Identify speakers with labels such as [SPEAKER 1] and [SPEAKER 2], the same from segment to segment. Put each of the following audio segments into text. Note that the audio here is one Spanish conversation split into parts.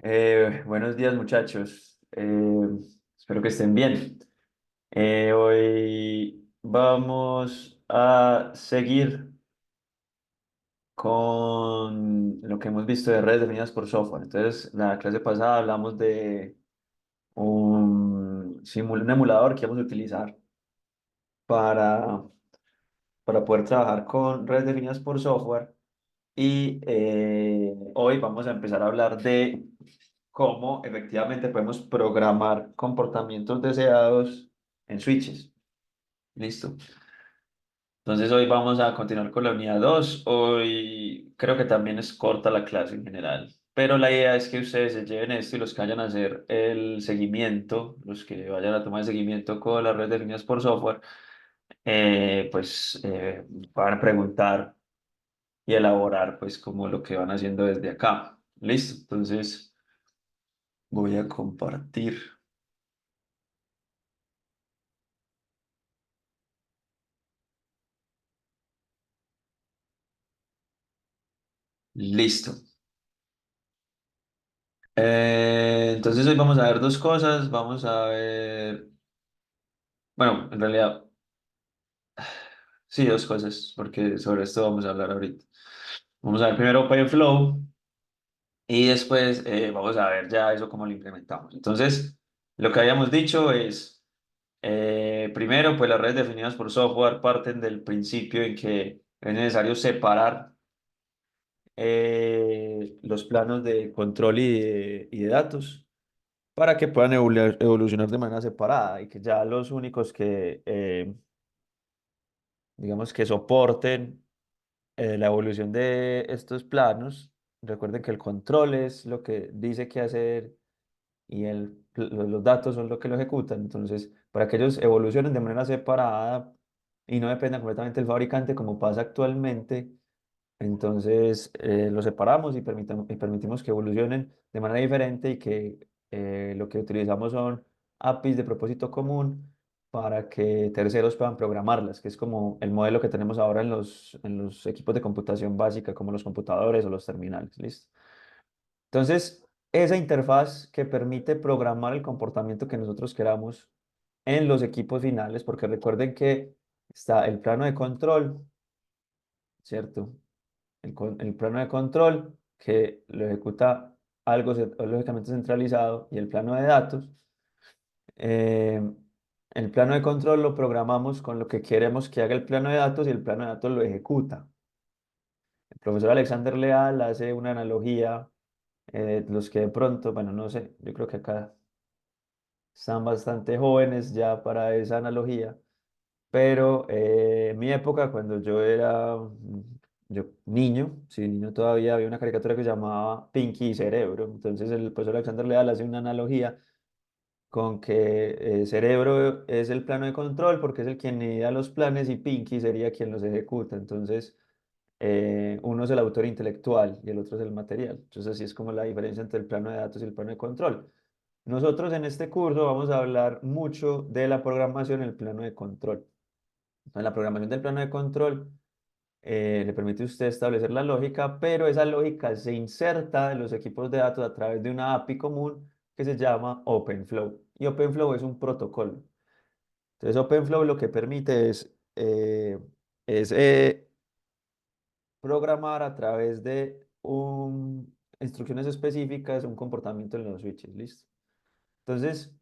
[SPEAKER 1] Buenos días, muchachos. Espero que estén bien. Hoy vamos a seguir con lo que hemos visto de redes definidas por software. Entonces, la clase pasada hablamos de un emulador que vamos a utilizar para, para poder trabajar con redes definidas por software. Y hoy vamos a empezar a hablar de cómo efectivamente podemos programar comportamientos deseados en switches. Listo. Entonces hoy vamos a continuar con la unidad 2. Hoy creo que también es corta la clase en general, pero la idea es que ustedes se lleven esto y los que vayan a hacer el seguimiento, los que vayan a tomar el seguimiento con las redes definidas por software, van a preguntar y elaborar pues como lo que van haciendo desde acá. Listo. Entonces voy a compartir. Listo. Entonces hoy vamos a ver dos cosas. Vamos a ver, bueno, en realidad, sí, dos cosas, porque sobre esto vamos a hablar ahorita. Vamos a ver primero OpenFlow y después vamos a ver ya eso cómo lo implementamos. Entonces, lo que habíamos dicho es, primero, pues las redes definidas por software parten del principio en que es necesario separar los planos de control y de datos para que puedan evolucionar de manera separada y que ya los únicos que, digamos, que soporten la evolución de estos planos, recuerden que el control es lo que dice qué hacer y los datos son lo que lo ejecutan. Entonces, para que ellos evolucionen de manera separada y no dependan completamente del fabricante como pasa actualmente, entonces los separamos y permitimos que evolucionen de manera diferente y que lo que utilizamos son APIs de propósito común para que terceros puedan programarlas, que es como el modelo que tenemos ahora en los equipos de computación básica, como los computadores o los terminales. ¿Listo? Entonces, esa interfaz que permite programar el comportamiento que nosotros queramos en los equipos finales, porque recuerden que está el plano de control, ¿cierto? El plano de control que lo ejecuta algo lógicamente centralizado y el plano de datos. eh, el plano de control lo programamos con lo que queremos que haga el plano de datos y el plano de datos lo ejecuta. El profesor Alexander Leal hace una analogía, los que de pronto, bueno, no sé, yo creo que acá están bastante jóvenes ya para esa analogía, pero en mi época, cuando yo era yo, niño, sí, niño todavía, había una caricatura que se llamaba Pinky y Cerebro. Entonces el profesor Alexander Leal hace una analogía con que Cerebro es el plano de control porque es el quien idea los planes y Pinky sería quien los ejecuta. Entonces uno es el autor intelectual y el otro es el material. Entonces así es como la diferencia entre el plano de datos y el plano de control. Nosotros en este curso vamos a hablar mucho de la programación en el plano de control. En la programación del plano de control le permite a usted establecer la lógica, pero esa lógica se inserta en los equipos de datos a través de una API común que se llama OpenFlow. Y OpenFlow es un protocolo. Entonces, OpenFlow lo que permite es programar a través de instrucciones específicas un comportamiento en los switches. ¿Listo? Entonces,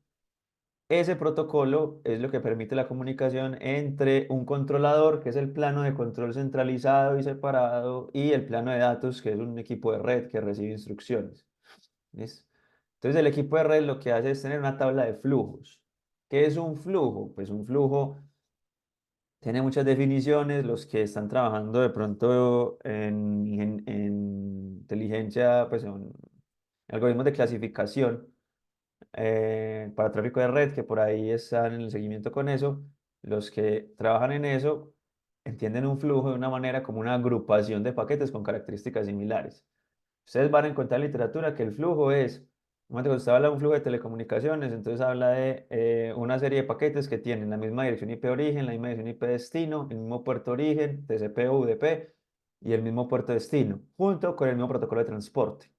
[SPEAKER 1] ese protocolo es lo que permite la comunicación entre un controlador, que es el plano de control centralizado y separado, y el plano de datos, que es un equipo de red que recibe instrucciones. ¿Listo? Entonces el equipo de red lo que hace es tener una tabla de flujos. ¿Qué es un flujo? Pues un flujo tiene muchas definiciones. Los que están trabajando de pronto en inteligencia, pues en algoritmos de clasificación para tráfico de red, que por ahí están en el seguimiento con eso, los que trabajan en eso entienden un flujo de una manera como una agrupación de paquetes con características similares. Ustedes van a encontrar en literatura que el flujo es, cuando usted habla de un flujo de telecomunicaciones, entonces habla de una serie de paquetes que tienen la misma dirección IP origen, la misma dirección IP destino, el mismo puerto origen, TCP o UDP y el mismo puerto destino, junto con el mismo protocolo de transporte.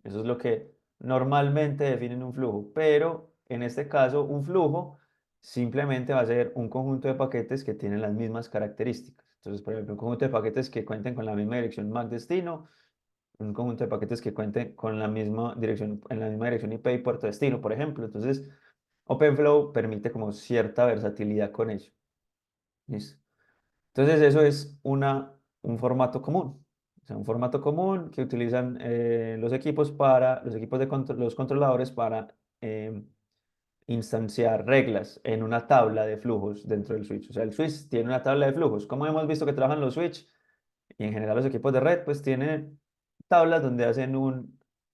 [SPEAKER 1] Eso es lo que normalmente definen un flujo, pero en este caso un flujo simplemente va a ser un conjunto de paquetes que tienen las mismas características. Entonces, por ejemplo, un conjunto de paquetes que cuenten con la misma dirección MAC destino, un conjunto de paquetes que cuenten con la misma dirección, en la misma dirección IP y puerto destino, por ejemplo. Entonces, OpenFlow permite como cierta versatilidad con ello. ¿Listo? Entonces, eso es un formato común. O sea, un formato común que utilizan los equipos los equipos de los controladores para instanciar reglas en una tabla de flujos dentro del switch. O sea, el switch tiene una tabla de flujos. Como hemos visto que trabajan los switch y en general los equipos de red, pues tienen tablas donde hacen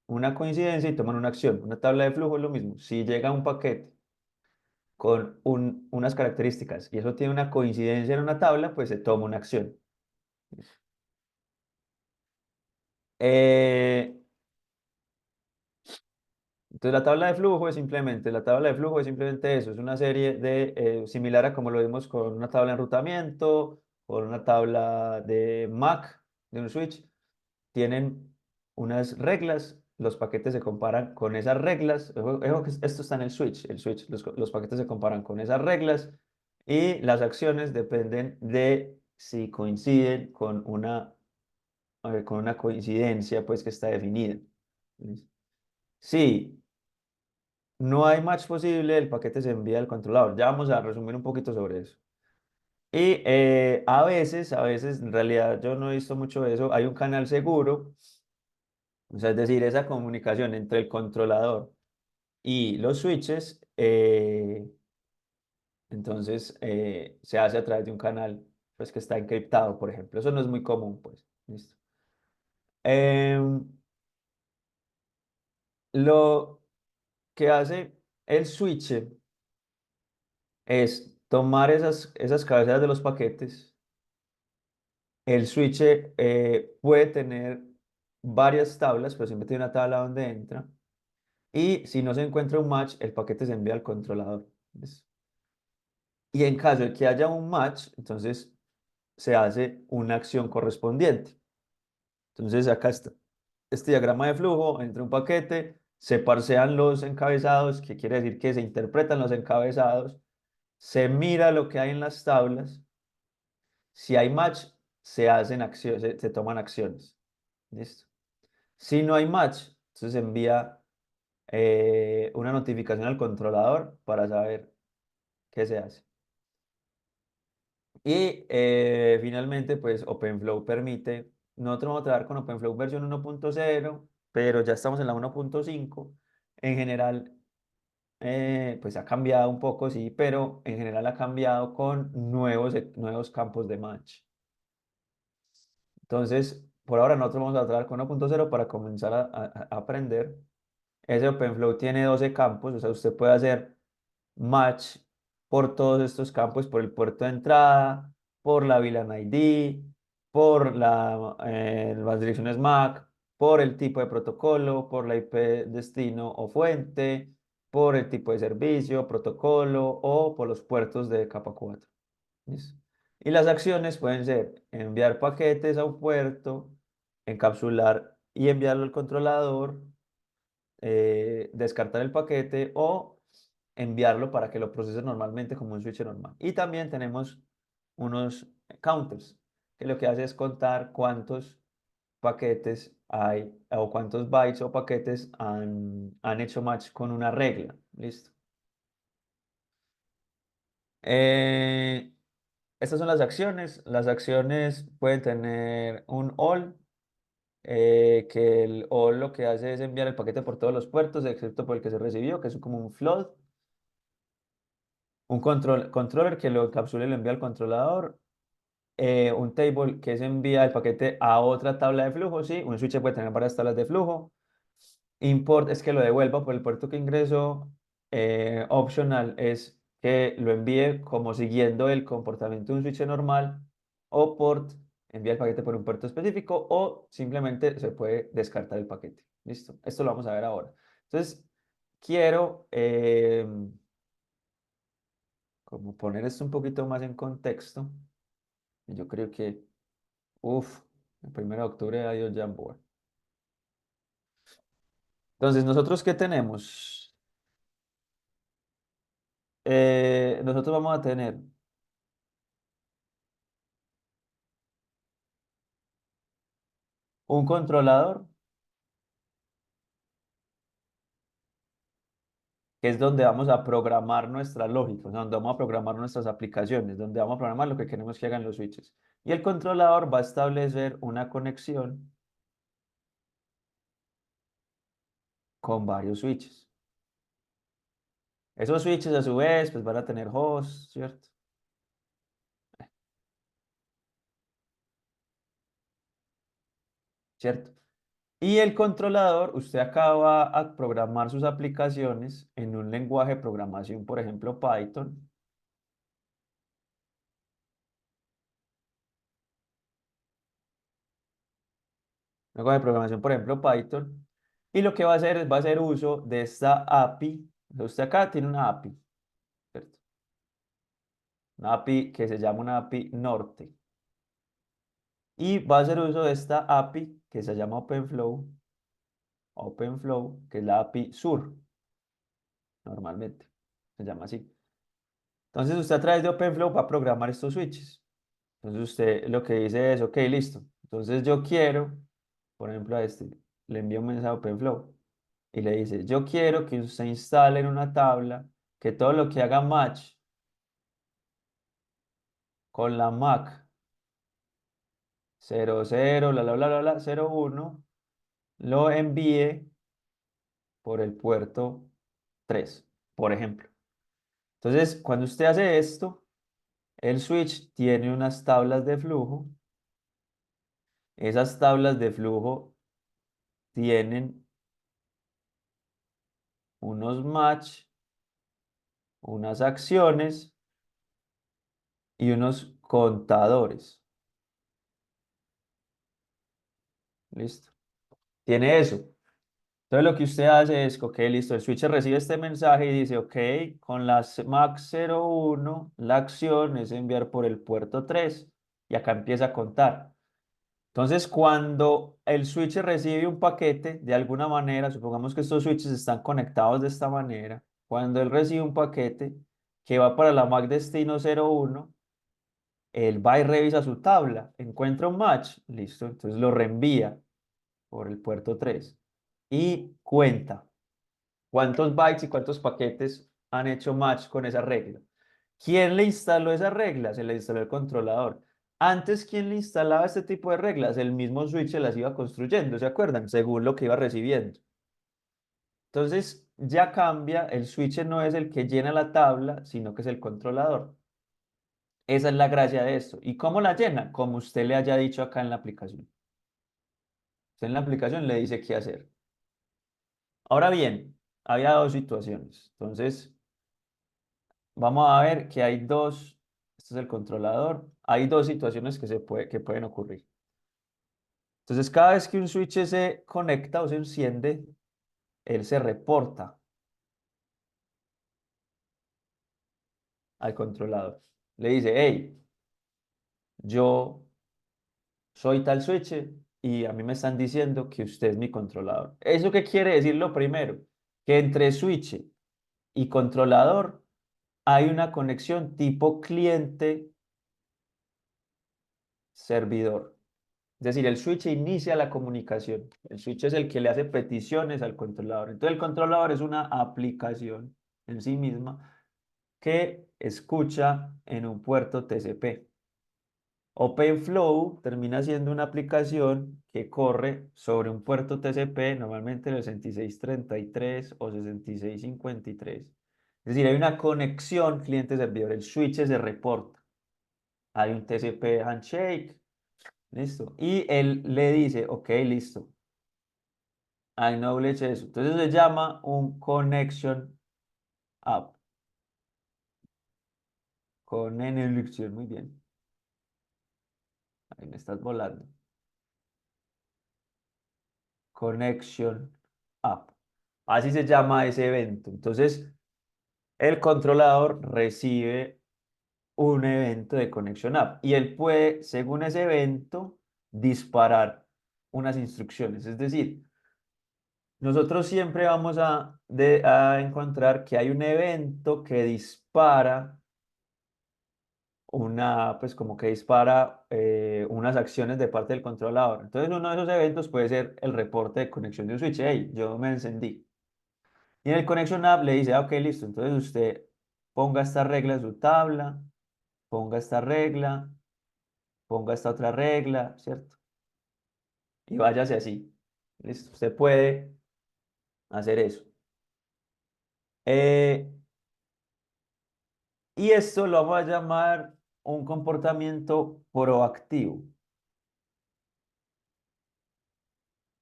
[SPEAKER 1] una coincidencia y toman una acción. Una tabla de flujo es lo mismo. Si llega un paquete con unas características y eso tiene una coincidencia en una tabla, pues se toma una acción. Eh, entonces la tabla de flujo es simplemente eso, es una serie similar a como lo vimos con una tabla de enrutamiento, con una tabla de MAC, de un switch, tienen unas reglas, los paquetes se comparan con esas reglas, ojo que esto está en el switch, los paquetes se comparan con esas reglas y las acciones dependen de si coinciden con una coincidencia pues que está definida. ¿Listo? Sí, no hay match posible, el paquete se envía al controlador. Ya vamos a resumir un poquito sobre eso. Y a veces, en realidad yo no he visto mucho eso, hay un canal seguro, o sea, es decir, esa comunicación entre el controlador y los switches, entonces se hace a través de un canal pues, que está encriptado, por ejemplo. Eso no es muy común, pues. ¿Listo? Em, lo que hace el switch es tomar esas cabeceras de los paquetes. El switch puede tener varias tablas, pero siempre tiene una tabla donde entra. Y si no se encuentra un match, el paquete se envía al controlador. ¿Ves? Y en caso de que haya un match, entonces se hace una acción correspondiente. Entonces acá está este diagrama de flujo, entra un paquete, se parsean los encabezados, que quiere decir que se interpretan los encabezados, se mira lo que hay en las tablas. Si hay match, se hacen acciones, se toman acciones. ¿Listo? Si no hay match, entonces se envía una notificación al controlador para saber qué se hace. Y finalmente, pues OpenFlow permite, nosotros vamos a trabajar con OpenFlow versión 1.0, pero ya estamos en la 1.5. En general, pues ha cambiado un poco, sí, pero en general ha cambiado con nuevos campos de match. Entonces, por ahora nosotros vamos a trabajar con 1.0 para comenzar a aprender. Ese OpenFlow tiene 12 campos, o sea, usted puede hacer match por todos estos campos, por el puerto de entrada, por la VLAN ID, por las direcciones MAC, por el tipo de protocolo, por la IP destino o fuente, por el tipo de servicio, protocolo o por los puertos de capa 4. ¿Listo? Y las acciones pueden ser enviar paquetes a un puerto, encapsular y enviarlo al controlador, descartar el paquete o enviarlo para que lo procese normalmente como un switch normal. Y también tenemos unos counters, que lo que hace es contar cuántos paquetes hay o cuántos bytes o paquetes han hecho match con una regla. ¿Listo? Eh, Estas son las acciones. Las acciones pueden tener un all, que el all lo que hace es enviar el paquete por todos los puertos, excepto por el que se recibió, que es como un float. Un controller que lo encapsula y lo envía al controlador. Un table que se envía el paquete a otra tabla de flujo, sí. Un switch puede tener varias tablas de flujo. Import es que lo devuelva por el puerto que ingresó. Optional es que lo envíe como siguiendo el comportamiento de un switch normal. O port envía el paquete por un puerto específico o simplemente se puede descartar el paquete. ¿Listo? Esto lo vamos a ver ahora. Entonces, quiero como poner esto un poquito más en contexto. Yo creo que, uff, el 1 de octubre hay Jamboard. Entonces, ¿nosotros qué tenemos? Nosotros vamos a tener un controlador, que es donde vamos a programar nuestra lógica, o sea, donde vamos a programar nuestras aplicaciones, donde vamos a programar lo que queremos que hagan los switches. Y el controlador va a establecer una conexión con varios switches. Esos switches a su vez pues van a tener hosts, ¿cierto? ¿Cierto? Y el controlador, usted acaba a programar sus aplicaciones en un lenguaje de programación, por ejemplo, Python. Lenguaje de programación, por ejemplo, Python. Y lo que va a hacer es, va a hacer uso de esta API. Usted acá tiene una API, ¿cierto? Una API que se llama una API Norte. Y va a hacer uso de esta API que se llama OpenFlow, que es la API Sur, normalmente. Se llama así. Entonces usted a través de OpenFlow va a programar estos switches. Entonces usted lo que dice es, ok, listo. Entonces yo quiero, por ejemplo, a este, le envío un mensaje a OpenFlow y le dice, yo quiero que usted instale en una tabla que todo lo que haga match con la MAC 00, bla, 01, lo envíe por el puerto 3, por ejemplo. Entonces, cuando usted hace esto, el switch tiene unas tablas de flujo. Esas tablas de flujo tienen unos match, unas acciones y unos contadores. Listo. Tiene eso. Entonces lo que usted hace es, ok, listo, el switcher recibe este mensaje y dice, ok, con la MAX 01, la acción es enviar por el puerto 3 y acá empieza a contar. Entonces, cuando el switcher recibe un paquete, de alguna manera, supongamos que estos switches están conectados de esta manera, cuando él recibe un paquete que va para la MAC destino 01, él va y revisa su tabla, encuentra un match, listo, entonces lo reenvía por el puerto 3 y cuenta cuántos bytes y cuántos paquetes han hecho match con esa regla. ¿Quién le instaló esa regla? Se le instaló el controlador. Antes, ¿quién le instalaba este tipo de reglas? El mismo switch se las iba construyendo, ¿se acuerdan? Según lo que iba recibiendo. Entonces, ya cambia, el switch no es el que llena la tabla, sino que es el controlador. Esa es la gracia de esto. ¿Y cómo la llena? Como usted le haya dicho acá en la aplicación. Usted en la aplicación le dice qué hacer. Ahora bien, había dos situaciones. Entonces, vamos a ver que hay dos, este es el controlador, hay dos situaciones que pueden ocurrir. Entonces, cada vez que un switch se conecta o se enciende, él se reporta al controlador. Le dice, hey, yo soy tal switch y a mí me están diciendo que usted es mi controlador. ¿Eso qué quiere decir lo primero? Que entre switch y controlador hay una conexión tipo cliente-servidor. Es decir, el switch inicia la comunicación. El switch es el que le hace peticiones al controlador. Entonces, el controlador es una aplicación en sí misma que escucha en un puerto TCP. OpenFlow termina siendo una aplicación que corre sobre un puerto TCP, normalmente el 6633 o 6653. Es decir, hay una conexión cliente-servidor. El switch se reporta. Hay un TCP handshake. Listo. Y él le dice, ok, listo. Acknowledge eso. Entonces se llama un connection app. Connection, muy bien. Ahí me estás volando. Connection app. Así se llama ese evento. Entonces, el controlador recibe un evento de Connection App y él puede, según ese evento, disparar unas instrucciones. Es decir, nosotros siempre vamos a encontrar que hay un evento que dispara pues como que dispara unas acciones de parte del controlador. Entonces, uno de esos eventos puede ser el reporte de conexión de un switch. Hey, yo me encendí. Y en el Connection App le dice, ok, listo, entonces usted ponga esta regla en su tabla, ponga esta regla, ponga esta otra regla, ¿cierto? Y váyase así. Listo, usted puede hacer eso. Eh, y esto lo vamos a llamar un comportamiento proactivo.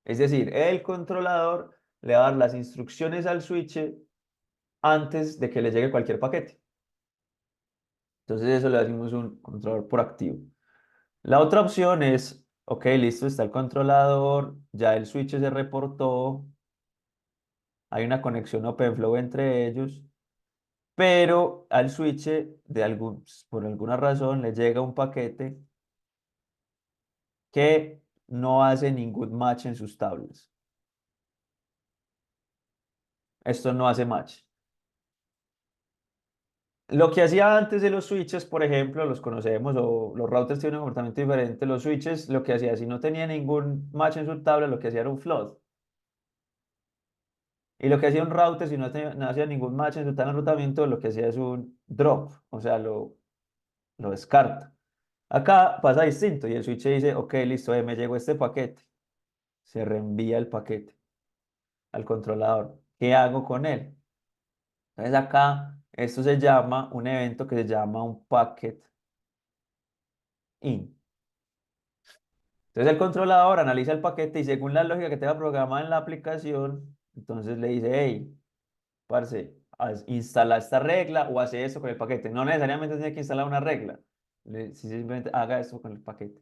[SPEAKER 1] Es decir, el controlador le va a dar las instrucciones al switch antes de que le llegue cualquier paquete. Entonces eso le decimos un controlador proactivo. La otra opción es, ok, listo, está el controlador, ya el switch se reportó, hay una conexión OpenFlow entre ellos, pero al switch por alguna razón le llega un paquete que no hace ningún match en sus tablas. Esto no hace match. Lo que hacía antes de los switches, por ejemplo, los conocemos, o los routers tienen un comportamiento diferente. Los switches, lo que hacía, si no tenía ningún match en su tabla, lo que hacía era un flood. Y lo que hacía un router, si no hacía ningún match en su tabla de enrutamiento, lo que hacía es un drop, o sea, lo descarta. Acá pasa distinto y el switch dice, ok, listo, me llegó este paquete. Se reenvía el paquete al controlador. ¿Qué hago con él? Entonces acá, esto se llama un evento que se llama un packet in. Entonces el controlador analiza el paquete y según la lógica que tenga programada en la aplicación, entonces le dice, hey, parce, instala esta regla o hace esto con el paquete. No necesariamente tiene que instalar una regla. Simplemente haga esto con el paquete.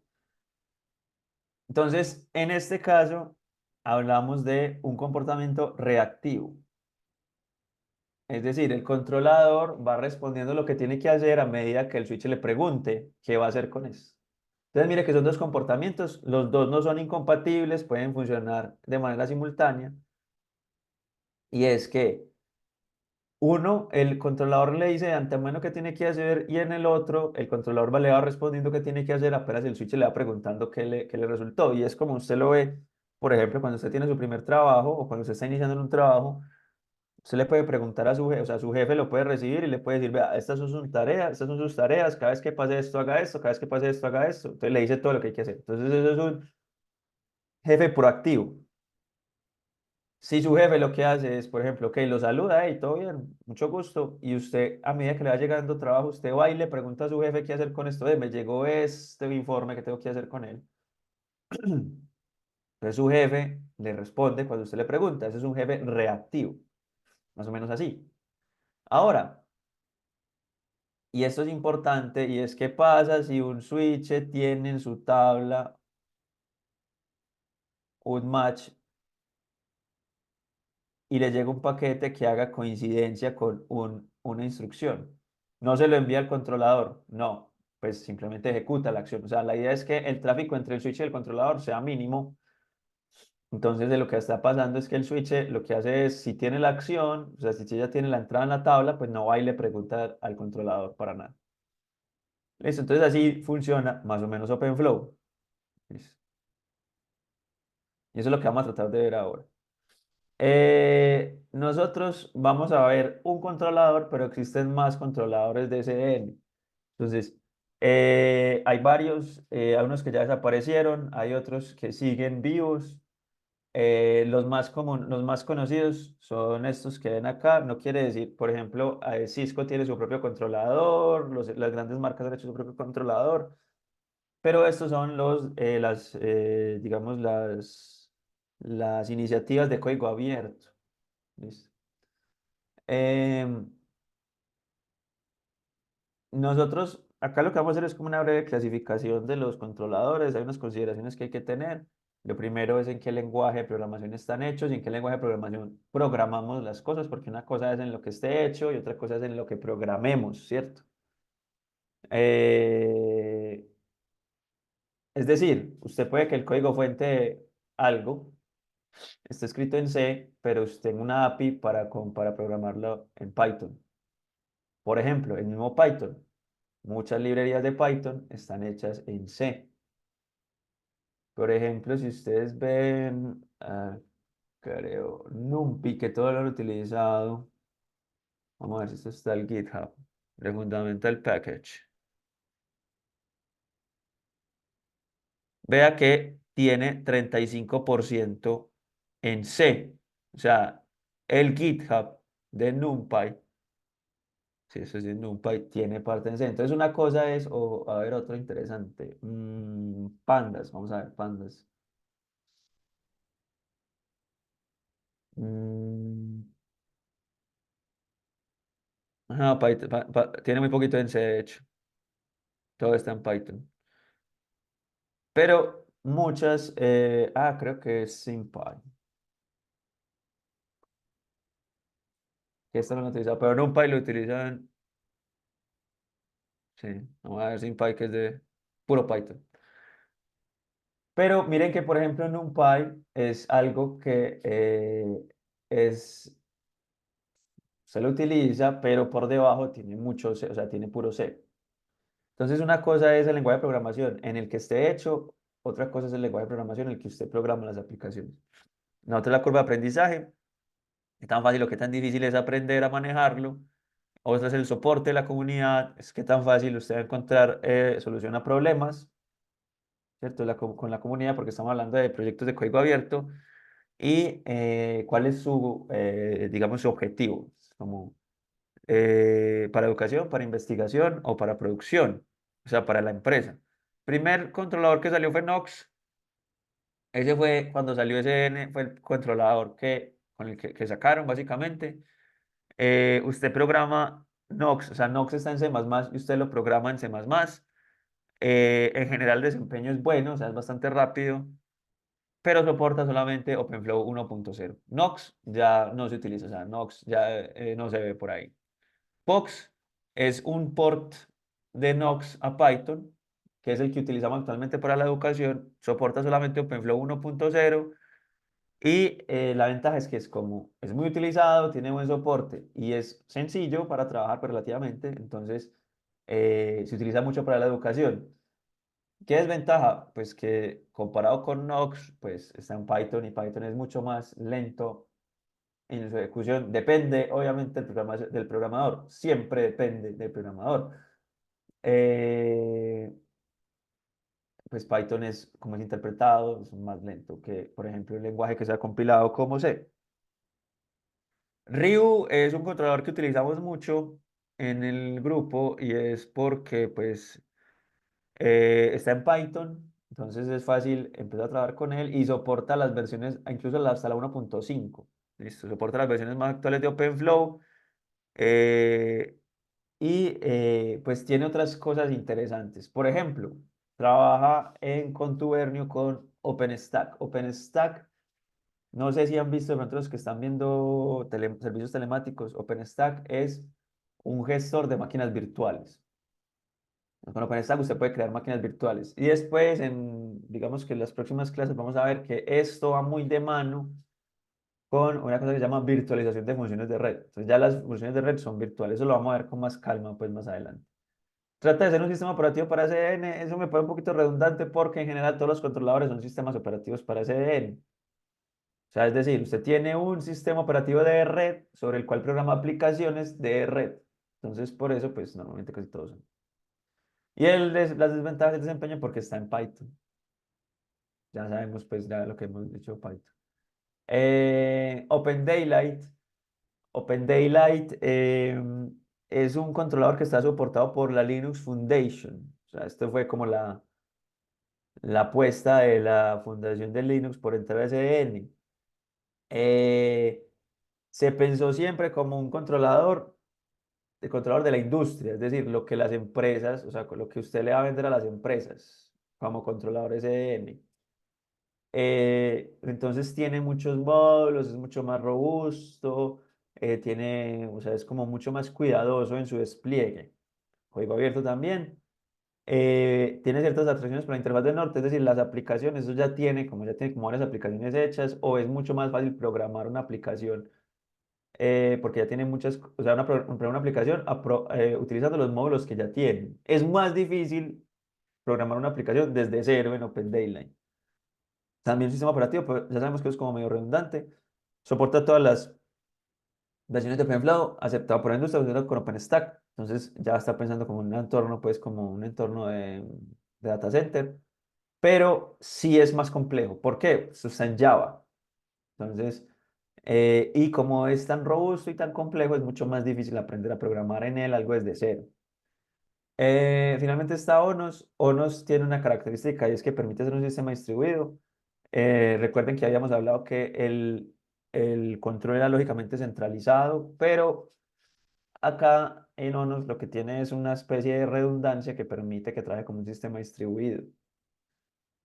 [SPEAKER 1] Entonces, en este caso, hablamos de un comportamiento reactivo. Es decir, el controlador va respondiendo lo que tiene que hacer a medida que el switch le pregunte qué va a hacer con eso. Entonces, mire que son dos comportamientos, los dos no son incompatibles, pueden funcionar de manera simultánea. Y es que uno, el controlador le dice de antemano qué tiene que hacer y en el otro, el controlador le va respondiendo qué tiene que hacer apenas el switch le va preguntando qué le resultó. Y es como usted lo ve, por ejemplo, cuando usted tiene su primer trabajo o cuando usted está iniciando en un trabajo, usted le puede preguntar a su jefe, o sea, su jefe lo puede recibir y le puede decir, vea, estas son sus tareas, cada vez que pase esto, haga esto, cada vez que pase esto, haga esto. Entonces le dice todo lo que hay que hacer. Entonces eso es un jefe proactivo. Si su jefe lo que hace es, por ejemplo, que lo saluda, hey, todo bien, mucho gusto, y usted, a medida que le va llegando trabajo, usted va y le pregunta a su jefe qué hacer con esto, me llegó este informe que tengo que hacer con él. Entonces su jefe le responde cuando usted le pregunta, ese es un jefe reactivo, más o menos así. Ahora, y esto es importante, y es qué pasa si un switch tiene en su tabla un match y le llega un paquete que haga coincidencia con una instrucción. No se lo envía al controlador, no, pues simplemente ejecuta la acción. O sea, la idea es que el tráfico entre el switch y el controlador sea mínimo. Entonces, de lo que está pasando es que el switch lo que hace es, si tiene la acción, o sea, si ya tiene la entrada en la tabla, pues no va y le pregunta al controlador para nada. Listo, entonces así funciona más o menos OpenFlow. Listo. Y eso es lo que vamos a tratar de ver ahora. Nosotros vamos a ver un controlador, pero existen más controladores de SDN. Entonces, hay varios, hay unos que ya desaparecieron, hay otros que siguen vivos. Los más conocidos son estos que ven acá. No quiere decir, por ejemplo, Cisco tiene su propio controlador, las grandes marcas han hecho su propio controlador, pero estos son digamos, las iniciativas de código abierto. ¿Listo? Em, Nosotros acá lo que vamos a hacer es como una breve clasificación de los controladores. Hay unas consideraciones que hay que tener. Lo primero es en qué lenguaje de programación están hechos y en qué lenguaje de programación programamos las cosas, porque una cosa es en lo que esté hecho y otra cosa es en lo que programemos, ¿cierto? Eh, es decir, usted puede que el código fuente algo, Está escrito en C, pero usted tiene una API para programarlo en Python. Por ejemplo, el mismo Python. Muchas librerías de Python están hechas en C. Por ejemplo, si ustedes ven, creo, NumPy, que todo lo han utilizado. Vamos a ver si esto está el GitHub. De Fundamental Package. Vea que tiene 35% en C. O sea, el GitHub de NumPy, si eso es de NumPy, tiene parte en C. Entonces una cosa es, o a ver, otro interesante. Pandas, vamos a ver, pandas. Mm, Python, tiene muy poquito en C, de hecho. Todo está en Python. Pero muchas, creo que es SymPy, que esta no lo utiliza, pero NumPy lo utilizan, sí, vamos a ver SymPy que es de puro Python. Pero miren que, por ejemplo, NumPy es algo que se lo utiliza, pero por debajo tiene mucho C, o sea, tiene puro C. Entonces, una cosa es el lenguaje de programación en el que esté hecho, otra cosa es el lenguaje de programación en el que usted programa las aplicaciones. Nosotros la curva de aprendizaje, qué tan fácil o qué tan difícil es aprender a manejarlo. Otra es el soporte de la comunidad, es qué tan fácil usted va a encontrar solución a problemas, ¿cierto? Con la comunidad, porque estamos hablando de proyectos de código abierto. Y cuál es su, digamos, su objetivo, como para educación, para investigación o para producción, o sea, para la empresa. Primer controlador que salió fue Knox. Ese fue cuando salió SN, fue el controlador con el que sacaron básicamente. Usted programa Knox, o sea, Knox está en C++ y usted lo programa en C++. En general el desempeño es bueno, o sea, es bastante rápido, pero soporta solamente OpenFlow 1.0. Knox ya no se utiliza, o sea, Knox ya no se ve por ahí. Pox es un port de Knox a Python, que es el que utilizamos actualmente para la educación, soporta solamente OpenFlow 1.0 y la ventaja es que es como es muy utilizado, tiene buen soporte y es sencillo para trabajar pues, relativamente, entonces se utiliza mucho para la educación. ¿Qué desventaja? Pues que comparado con Knox, pues está en Python y Python es mucho más lento en su ejecución. Depende, obviamente, del programador. Siempre depende del programador. Eh, pues Python es, como es interpretado, es más lento que, por ejemplo, el lenguaje que se ha compilado como C. Ryu es un controlador que utilizamos mucho en el grupo y es porque, pues, está en Python, entonces es fácil empezar a trabajar con él y soporta las versiones, incluso hasta la 1.5. Listo, soporta las versiones más actuales de OpenFlow eh, y pues tiene otras cosas interesantes. Por ejemplo, trabaja en contubernio con OpenStack. OpenStack, no sé si han visto de pronto los que están viendo servicios telemáticos. OpenStack es un gestor de máquinas virtuales. Con OpenStack usted puede crear máquinas virtuales. Y después, digamos que en las próximas clases vamos a ver que esto va muy de mano con una cosa que se llama virtualización de funciones de red. Entonces ya las funciones de red son virtuales. Eso lo vamos a ver con más calma pues más adelante. Trata de ser un sistema operativo para CDN. Eso me parece un poquito redundante porque en general todos los controladores son sistemas operativos para CDN. O sea, es decir, usted tiene un sistema operativo de red sobre el cual programa aplicaciones de red. Entonces, por eso, pues normalmente casi todos son. Y las desventajas del desempeño porque está en Python. Ya sabemos pues ya lo que hemos dicho de Python. Open Daylight. Open Daylight es un controlador que está soportado por la Linux Foundation. O sea, esto fue como la apuesta de la fundación de Linux por entrar a SDN. Se pensó siempre como un controlador, el controlador de la industria, es decir, lo que las empresas, o sea, lo que usted le va a vender a las empresas como controlador SDN. Entonces tiene muchos módulos, es mucho más robusto, o sea, es como mucho más cuidadoso en su despliegue. Código abierto también. Tiene ciertas abstracciones por la interfaz de Norte, es decir, las aplicaciones, eso ya tiene como varias aplicaciones hechas, o es mucho más fácil programar una aplicación, porque ya tiene muchas, o sea, una aplicación utilizando los módulos que ya tienen. Es más difícil programar una aplicación desde cero en OpenDaylight. También el sistema operativo, pues ya sabemos que es como medio redundante, soporta todas las versiones de OpenFlow, aceptado por la industria, funciona con OpenStack, entonces ya está pensando como un entorno, pues como un entorno de data center, pero sí es más complejo. ¿Por qué? Esto está en Java. Entonces, y como es tan robusto y tan complejo, es mucho más difícil aprender a programar en él algo desde cero. Finalmente está ONOS. ONOS tiene una característica y es que permite hacer un sistema distribuido. Recuerden que habíamos hablado que el control era lógicamente centralizado, pero acá en ONOS lo que tiene es una especie de redundancia que permite que trabaje como un sistema distribuido.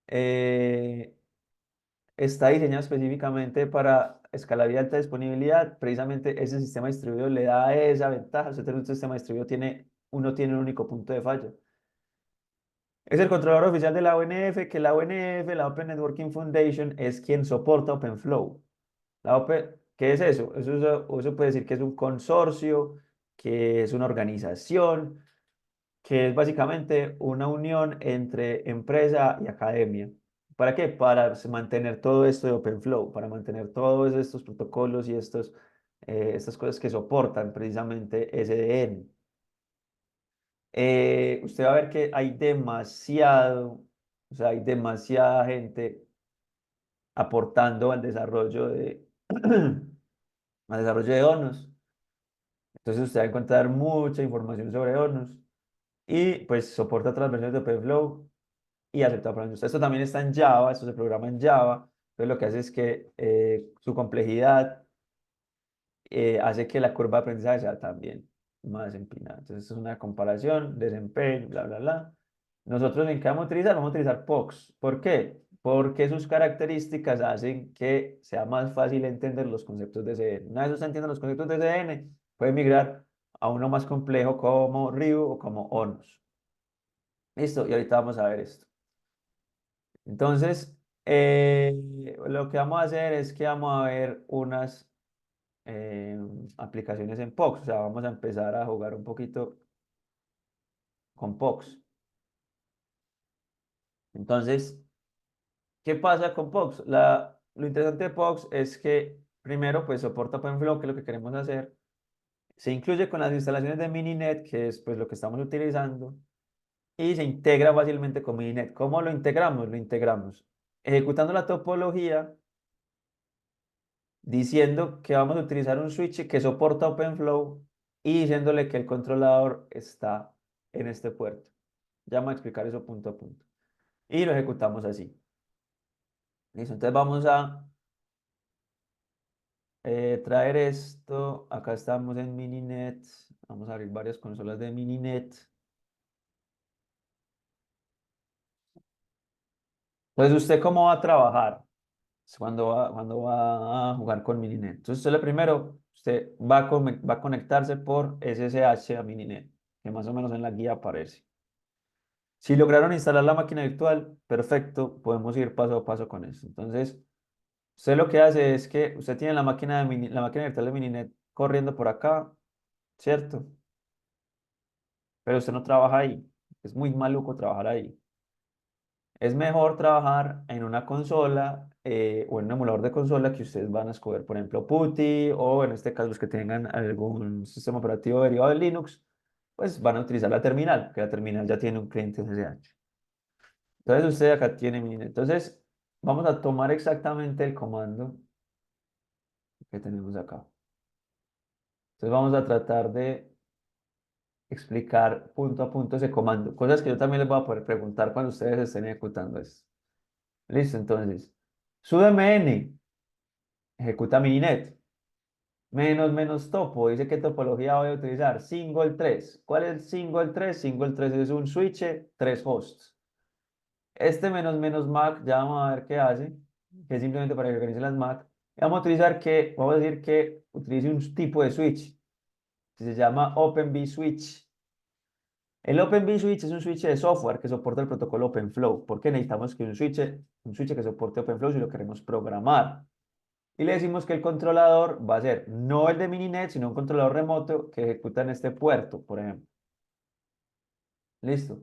[SPEAKER 1] Eh, Está diseñado específicamente para escalabilidad y alta disponibilidad. Precisamente ese sistema distribuido le da esa ventaja. Usted tiene un sistema distribuido, uno tiene un único punto de falla. Es el controlador oficial de la ONF, que la ONF, la Open Networking Foundation, es quien soporta OpenFlow. ¿Qué es eso? Eso puede decir que es un consorcio, que es una organización, que es básicamente una unión entre empresa y academia. ¿Para qué? Para mantener todo esto de OpenFlow, para mantener todos estos protocolos y estas cosas que soportan precisamente SDN. Usted va a ver que hay o sea, hay demasiada gente aportando al desarrollo al desarrollo de ONOS. Entonces usted va a encontrar mucha información sobre ONOS y pues soporta otras versiones de OpenFlow y aceptado por la industria. Esto también está en Java, esto se programa en Java. Entonces lo que hace es que su complejidad hace que la curva de aprendizaje sea también más empinada. Entonces, esto es una comparación, desempeño, bla, bla, bla. Nosotros en qué vamos a utilizar? Vamos a utilizar POX. ¿Por qué? Porque sus características hacen que sea más fácil entender los conceptos de CN. Una vez usted entiende los conceptos de CN, puede migrar a uno más complejo como RIU o como ONOS. Listo, y ahorita vamos a ver esto. Entonces, lo que vamos a hacer es que vamos a ver unas eh, aplicaciones en POX. O sea, vamos a empezar a jugar un poquito con POX. Entonces, ¿qué pasa con POX? Lo interesante de POX es que primero, pues soporta OpenFlow, que es lo que queremos hacer. Se incluye con las instalaciones de Mininet, que es pues lo que estamos utilizando, y se integra fácilmente con Mininet. ¿Cómo lo integramos? Lo integramos ejecutando la topología, diciendo que vamos a utilizar un switch que soporta OpenFlow y diciéndole que el controlador está en este puerto. Ya vamos a explicar eso punto a punto. Y lo ejecutamos así. Listo, entonces vamos a traer esto. Acá estamos en Mininet. Vamos a abrir varias consolas de Mininet. Entonces, ¿usted cómo va a trabajar cuando va a jugar con Mininet? Entonces, usted lo primero, usted va a conectarse por SSH a Mininet, que más o menos en la guía aparece. Si lograron instalar la máquina virtual, perfecto, podemos ir paso a paso con eso. Entonces, usted lo que hace es que usted tiene la máquina virtual de Mininet corriendo por acá, ¿cierto? Pero usted no trabaja ahí. Es muy maluco trabajar ahí. Es mejor trabajar en una consola o en un emulador de consola que ustedes van a escoger, por ejemplo, PuTTY o en este caso los que tengan algún sistema operativo derivado de Linux, pues van a utilizar la terminal, que la terminal ya tiene un cliente SSH. Entonces usted acá tiene Mininet. Entonces vamos a tomar exactamente el comando que tenemos acá. Entonces vamos a tratar de explicar punto a punto ese comando. Cosas que yo también les voy a poder preguntar cuando ustedes estén ejecutando esto. Listo, entonces. Sudmn ejecuta Mininet. Menos topo. Dice qué topología voy a utilizar. Single 3. ¿Cuál es single 3? Single 3 es un switch, 3 hosts. Este menos Mac, ya vamos a ver qué hace, que es simplemente para que organice las Mac. Vamos a decir que utilice un tipo de switch, que se llama OpenV Switch. El Open vSwitch es un switch de software que soporta el protocolo OpenFlow. ¿Por qué necesitamos que un switch que soporte OpenFlow si lo queremos programar? Y le decimos que el controlador va a ser no el de Mininet, sino un controlador remoto que ejecuta en este puerto, por ejemplo. Listo.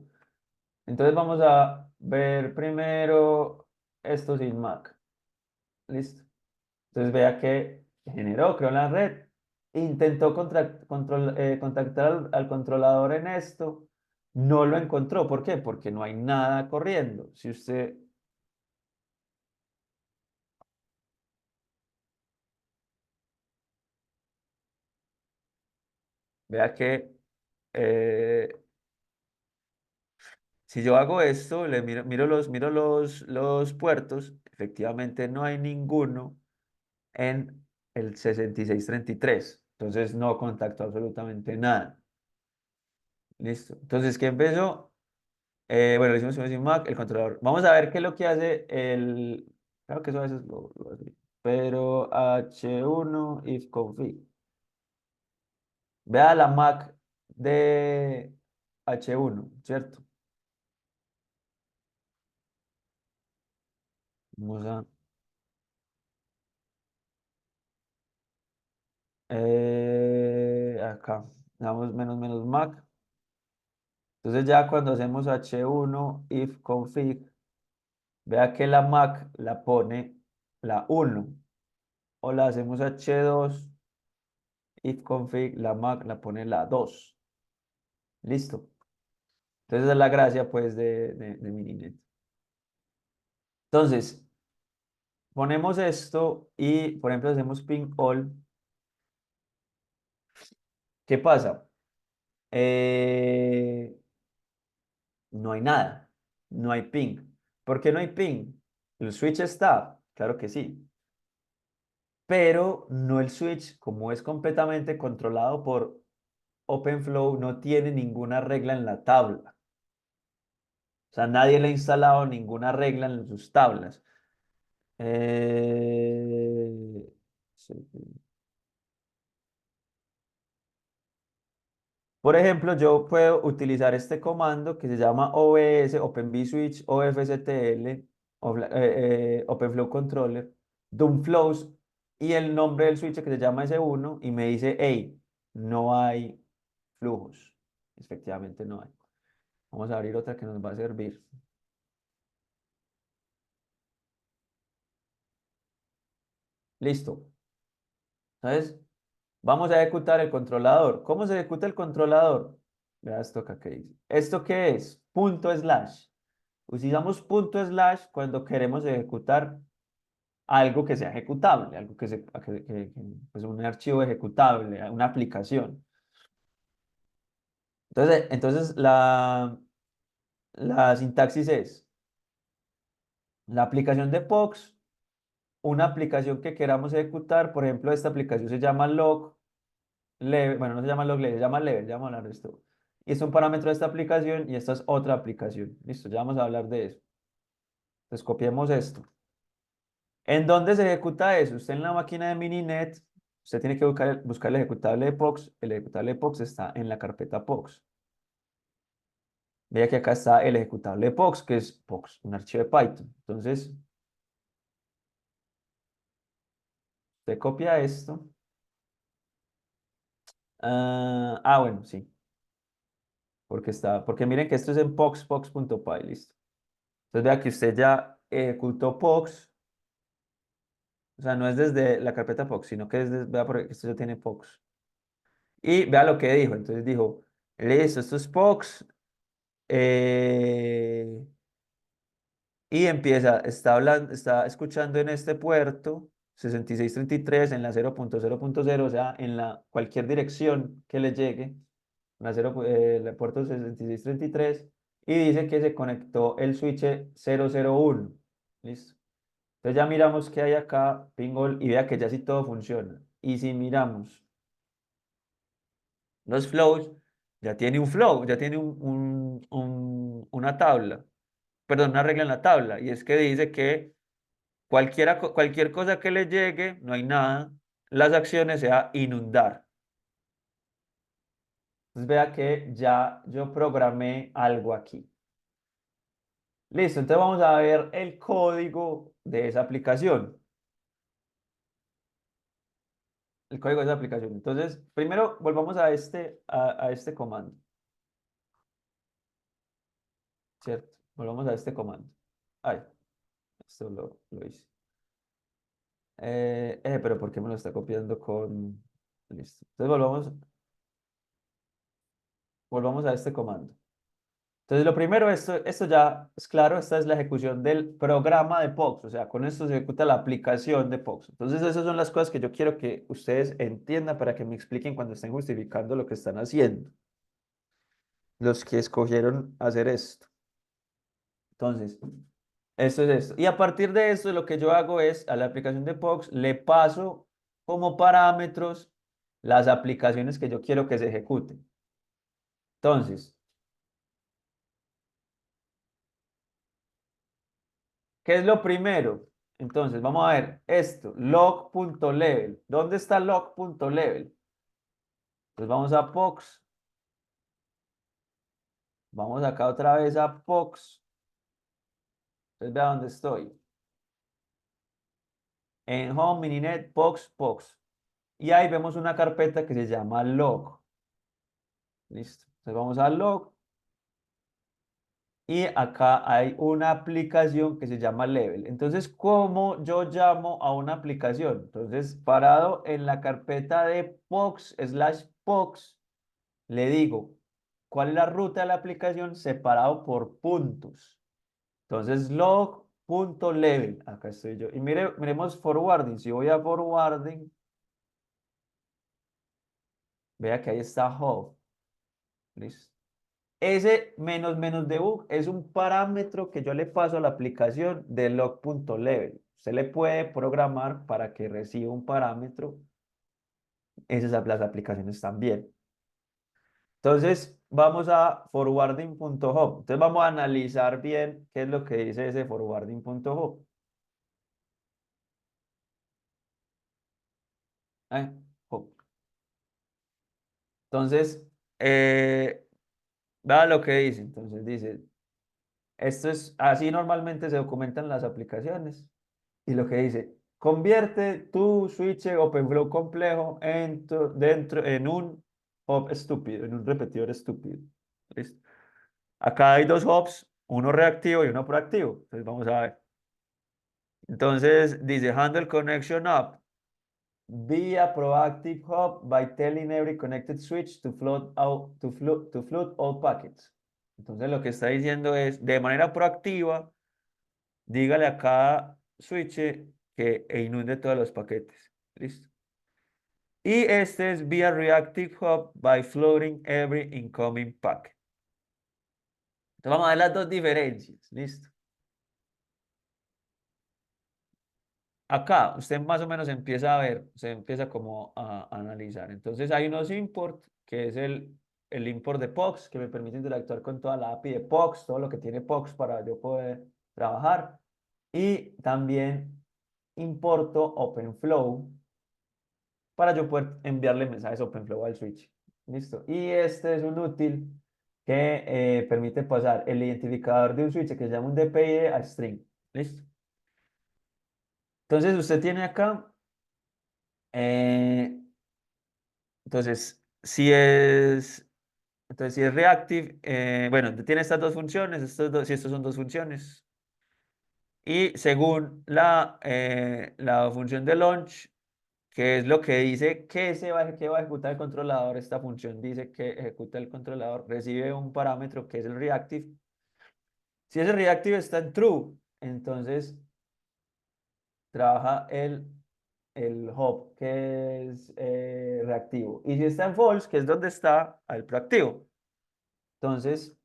[SPEAKER 1] Entonces vamos a ver primero esto sin Mac. Listo. Entonces vea que generó, creó la red, intentó contactar al controlador en esto, no lo encontró. ¿Por qué? Porque no hay nada corriendo. Si usted vea que eh, si yo hago esto, miro los puertos, efectivamente no hay ninguno en el 6633. Entonces no contactó absolutamente nada. Listo. Entonces, ¿qué empezó? Bueno, le hicimos sin Mac, el controlador. Vamos a ver qué es lo que hace el. Claro que eso a veces lo hace. Pero H1 if config. Vea la Mac de H1, ¿cierto? Vamos a. Acá. Damos menos Mac. Entonces ya cuando hacemos H1 if config, vea que la Mac la pone la 1. O la hacemos H2 if config, la Mac la pone la 2. Listo. Entonces esa es la gracia pues de Mininet. Entonces, ponemos esto y por ejemplo hacemos ping all. ¿Qué pasa? Eh, no hay nada, no hay ping. ¿Por qué no hay ping? El switch está, claro que sí, pero no el switch, como es completamente controlado por OpenFlow, no tiene ninguna regla en la tabla. O sea, nadie le ha instalado ninguna regla en sus tablas. Sí. Por ejemplo, yo puedo utilizar este comando que se llama OBS, Open vSwitch, OFSTL, OpenFlow Controller, Doomflows, y el nombre del switch que se llama S1 y me dice, hey, no hay flujos. Efectivamente no hay. Vamos a abrir otra que nos va a servir. Listo. Entonces, vamos a ejecutar el controlador. ¿Cómo se ejecuta el controlador? Vea esto acá que dice. ¿Esto qué es? Punto slash. Utilizamos punto slash cuando queremos ejecutar algo que sea ejecutable, algo pues un archivo ejecutable, una aplicación. Entonces la sintaxis es la aplicación de POX, una aplicación que queramos ejecutar, por ejemplo, esta aplicación se llama log leve, bueno, no se llama log leve, se llama leve, ya vamos a hablar de esto. Y es un parámetro de esta aplicación y esta es otra aplicación. Listo, ya vamos a hablar de eso. Entonces copiemos esto. ¿En dónde se ejecuta eso? Usted en la máquina de Mininet, usted tiene que buscar el ejecutable de POX. El ejecutable de POX está en la carpeta POX. Vea que acá está el ejecutable de POX, que es POX, un archivo de Python. Entonces, usted copia esto. Bueno, sí, porque miren que esto es en POX, POX.py, listo. Entonces vea que usted ya ejecutó POX, o sea, no es desde la carpeta POX, sino que vea porque esto ya tiene POX. Y vea lo que dijo. Entonces dijo, listo, esto es POX. eh, y empieza, está escuchando en este puerto 6633 en la 0.0.0, o sea, en cualquier dirección que le llegue, el puerto 6633, y dice que se conectó el switch 001. Listo. Entonces ya miramos qué hay acá, pingol, y vea que ya sí todo funciona. Y si miramos los flows, ya tiene un flow, ya tiene una tabla, perdón, una regla en la tabla, y es que dice que cualquier cosa que le llegue, no hay nada, las acciones sea inundar. Entonces vea que ya yo programé algo aquí. Listo, entonces vamos a ver el código de esa aplicación. El código de esa aplicación. Entonces, primero volvamos a este comando, ¿cierto? Volvamos a este comando. Ay, esto lo hice. Pero ¿por qué me lo está copiando con... Listo. Entonces volvamos a este comando. Entonces, lo primero, esto ya es claro, esta es la ejecución del programa de POX, o sea, con esto se ejecuta la aplicación de POX. Entonces, esas son las cosas que yo quiero que ustedes entiendan para que me expliquen cuando estén justificando lo que están haciendo, los que escogieron hacer esto. Entonces, esto es esto. Y a partir de esto, lo que yo hago es, a la aplicación de POX, le paso como parámetros las aplicaciones que yo quiero que se ejecuten. Entonces, ¿qué es lo primero? Entonces, vamos a ver esto, log.level. ¿Dónde está log.level? Pues vamos a POX, vamos acá otra vez a POX. Entonces, vea dónde estoy. En Home, Mininet, POX, POX. Y ahí vemos una carpeta que se llama log. Listo. Entonces, vamos a log. Y acá hay una aplicación que se llama Level. Entonces, ¿cómo yo llamo a una aplicación? Entonces, parado en la carpeta de POX/POX, le digo cuál es la ruta de la aplicación separado por puntos. Entonces, log.level, acá estoy yo. Y miremos forwarding. Si voy a forwarding, vea que ahí está hub. Listo. Ese menos menos debug es un parámetro que yo le paso a la aplicación de log.level. Usted le puede programar para que reciba un parámetro, esas las aplicaciones también. Entonces, vamos a forwarding.hub. Entonces, vamos a analizar bien qué es lo que dice ese forwarding.hub. Eh, hub. Entonces, vea lo que dice. Entonces, dice, esto es así normalmente se documentan las aplicaciones. Y lo que dice, convierte tu switch OpenFlow complejo en un hop estúpido, en un repetidor estúpido. ¿Listo? Acá hay dos hops, uno reactivo y uno proactivo. Entonces vamos a ver. Entonces dice handle connection up. Be a proactive hop by telling every connected switch to float all packets. Entonces lo que está diciendo es, de manera proactiva, dígale a cada switch que inunde todos los paquetes. ¿Listo? Y este es via reactive hub by floating every incoming packet. Entonces vamos a ver las dos diferencias. ¿Listo? Acá usted más o menos empieza a ver, se empieza como a analizar. Entonces hay unos import, que es el import de POX, que me permite interactuar con toda la API de POX, todo lo que tiene POX para yo poder trabajar. Y también importo OpenFlow para yo poder enviarle mensajes OpenFlow al switch. Listo. Y este es un útil que permite pasar el identificador de un switch que se llama un DPI a string. Listo. Entonces usted tiene acá, eh, entonces, si es reactive, bueno, tiene estas dos funciones, si estos son dos funciones. Y según la función de launch, que es lo que dice que va a ejecutar el controlador, esta función dice que ejecuta el controlador, recibe un parámetro que es el reactive. Si ese reactive está en true, entonces trabaja el hop que es reactivo. Y si está en false, que es donde está el proactivo. Entonces,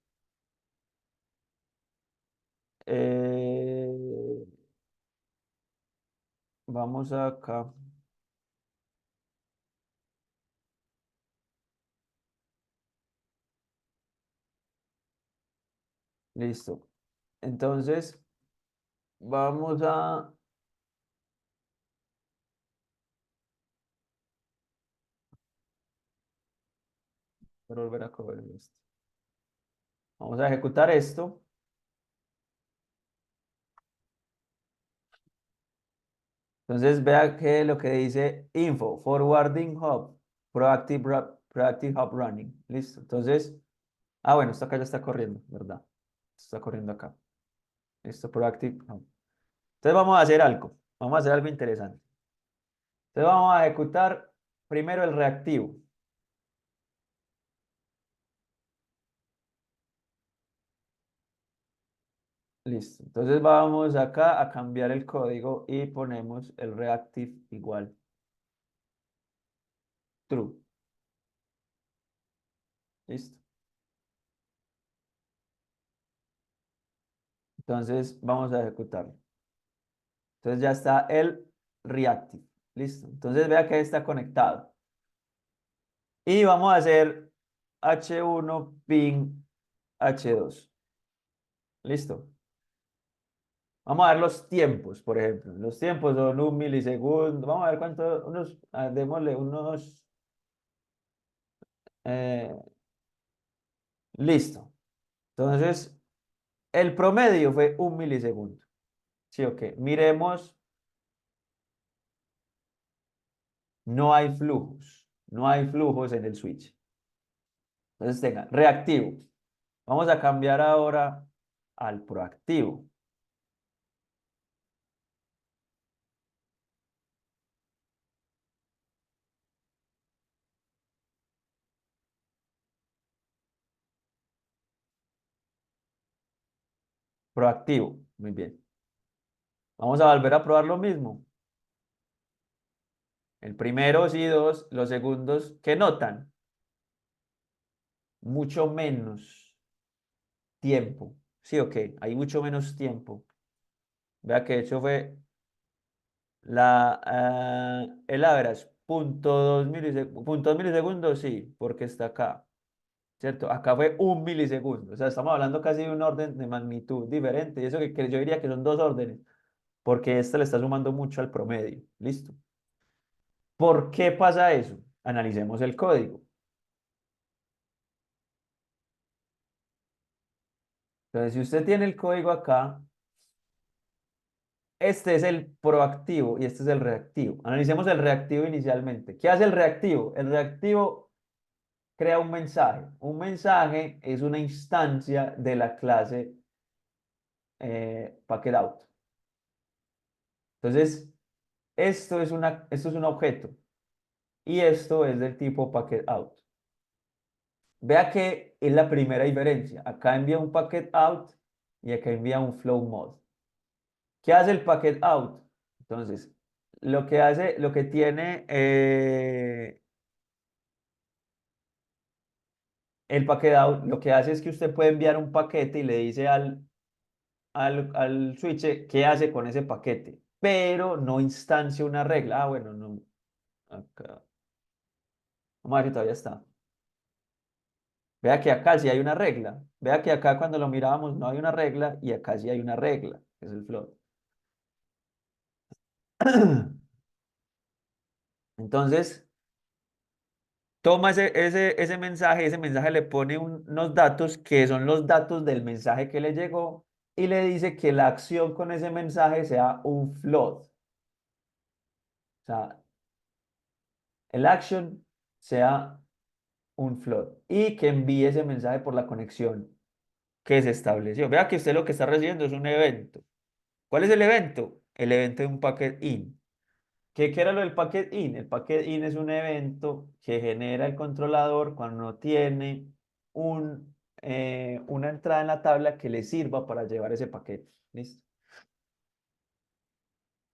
[SPEAKER 1] eh, vamos acá. Listo. Entonces, vamos a... Pero volver a coger esto. Vamos a ejecutar esto. Entonces vea que lo que dice info, forwarding hub, proactive hub running. Listo. Entonces, bueno, esto acá ya está corriendo, ¿verdad? Está corriendo acá. Listo, proactive hub. Entonces vamos a hacer algo. Vamos a hacer algo interesante. Entonces vamos a ejecutar primero el reactivo. Listo. Entonces vamos acá a cambiar el código y ponemos el reactive igual true. Listo. Entonces vamos a ejecutarlo. Entonces ya está el reactive. Listo. Entonces vea que está conectado. Y vamos a hacer H1 ping H2. Listo. Vamos a ver los tiempos, por ejemplo. Los tiempos son 1 milisegundo. Vamos a ver cuánto, démosle unos, eh, listo. Entonces, el promedio fue 1 milisegundo. Sí, ok. Miremos, no hay flujos. No hay flujos en el switch. Entonces, tenga, reactivo. Vamos a cambiar ahora al proactivo. Proactivo. Muy bien. Vamos a volver a probar lo mismo. El primero sí, dos. Los segundos, ¿qué notan? Mucho menos tiempo. Sí, ok. Hay mucho menos tiempo. Vea que de hecho fue el average, punto 2 milisegundos, sí, porque está acá, ¿cierto? Acá fue 1 milisegundo, o sea, estamos hablando casi de un orden de magnitud diferente, y eso que yo diría que son dos órdenes, porque esta le está sumando mucho al promedio, ¿listo? ¿Por qué pasa eso? Analicemos el código. Entonces, si usted tiene el código acá, este es el proactivo y este es el reactivo. Analicemos el reactivo inicialmente. ¿Qué hace el reactivo? El reactivo crea un mensaje. Un mensaje es una instancia de la clase packetOut. Entonces, esto es un objeto y esto es del tipo packetOut. Vea que es la primera diferencia. Acá envía un packetOut y acá envía un flow mode. ¿Qué hace el packetOut? Entonces, lo que tiene el packetOut, lo que hace es que usted puede enviar un paquete y le dice al switch qué hace con ese paquete, pero no instancia una regla. Bueno, no. Acá. Vamos a ver si todavía está. Vea que acá sí hay una regla. Vea que acá cuando lo mirábamos no hay una regla y acá sí hay una regla, que es el float. Entonces, toma ese mensaje le pone unos datos que son los datos del mensaje que le llegó y le dice que la acción con ese mensaje sea un float. O sea, el action sea un float y que envíe ese mensaje por la conexión que se estableció. Vea que usted lo que está recibiendo es un evento. ¿Cuál es el evento? El evento de un packet in. ¿Qué era lo del packet in? El packet in es un evento que genera el controlador cuando tiene una entrada en la tabla que le sirva para llevar ese paquete. ¿Listo?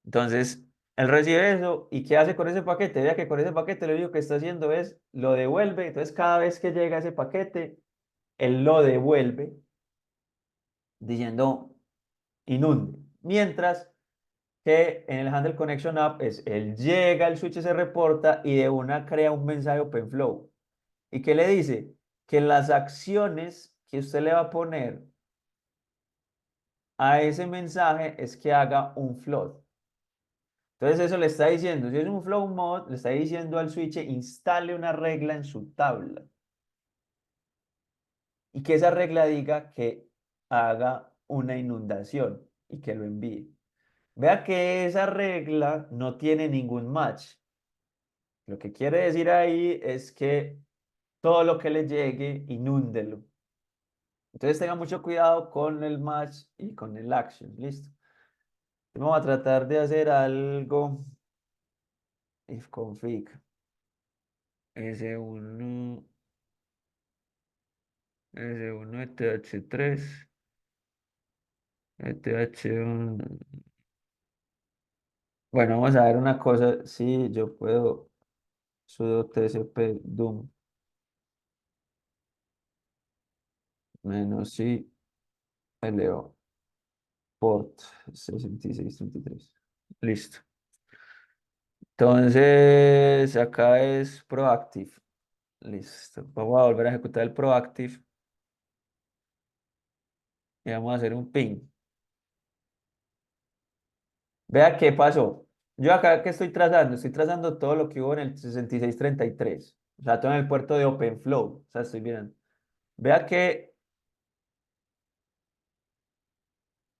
[SPEAKER 1] Entonces, él recibe eso y ¿qué hace con ese paquete? Vea que con ese paquete lo único que está haciendo es lo devuelve. Entonces, cada vez que llega ese paquete, él lo devuelve diciendo inunde. Mientras que en el Handle Connection App es, él llega, el switch se reporta y de una crea un mensaje OpenFlow. ¿Y qué le dice? Que las acciones que usted le va a poner a ese mensaje es que haga un float. Entonces eso le está diciendo, si es un flow mode, le está diciendo al switch instale una regla en su tabla. y que esa regla diga que haga una inundación y que lo envíe. Vea que esa regla no tiene ningún match. Lo que quiere decir ahí es que todo lo que le llegue, inúndelo. Entonces tenga mucho cuidado con el match y con el action. Listo. Vamos a tratar de hacer algo. If config S1, S1 ETH3, ETH1. Bueno, vamos a ver una cosa. Si yo puedo sudo TCP doom menos i LO port 6633. Listo. Entonces, acá es proactive. Listo. Vamos a volver a ejecutar el proactive y vamos a hacer un ping. Vea qué pasó. Yo acá que estoy trazando todo lo que hubo en el 6633. O sea, todo en el puerto de OpenFlow. O sea, estoy mirando. Vea que,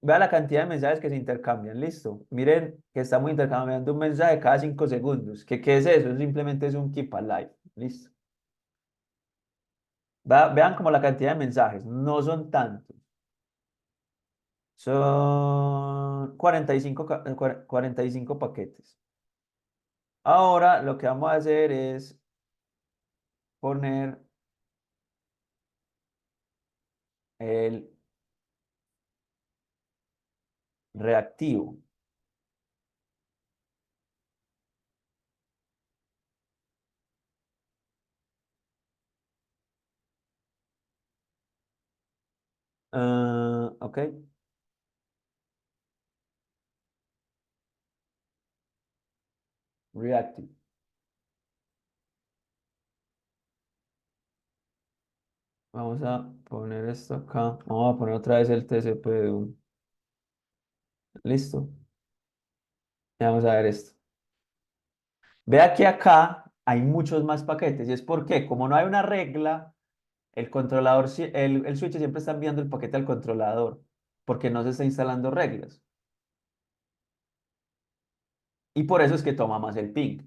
[SPEAKER 1] vea la cantidad de mensajes que se intercambian. Listo. Miren que estamos intercambiando un mensaje cada 5 segundos. ¿Qué es eso? Simplemente es un keep alive. Listo. Vean como la cantidad de mensajes. No son tantos. Son 45, 45 paquetes. Ahora lo que vamos a hacer es poner el reactivo. Ok, reactive. Vamos a poner esto acá. Vamos a poner otra vez el TCP de un. Listo. Y vamos a ver esto. Vea que acá hay muchos más paquetes. Y es porque, como no hay una regla, el controlador, el switch siempre está enviando el paquete al controlador, porque no se está instalando reglas. Y por eso es que toma más el ping.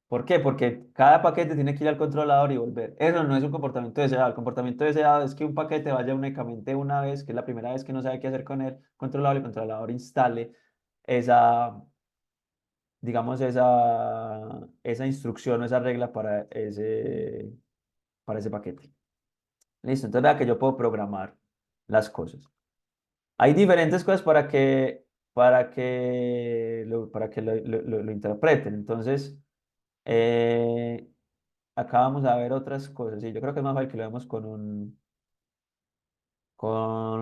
[SPEAKER 1] ¿Por qué? Porque cada paquete tiene que ir al controlador y volver. Eso no es un comportamiento deseado. El comportamiento deseado es que un paquete vaya únicamente una vez, que es la primera vez que no sabe qué hacer con el controlador instale esa, digamos, esa instrucción o esa regla para ese paquete. Listo, entonces vea que yo puedo programar las cosas. Hay diferentes cosas para que lo interpreten. Entonces, eh, acá vamos a ver otras cosas. Sí, yo creo que es más fácil que lo vemos con un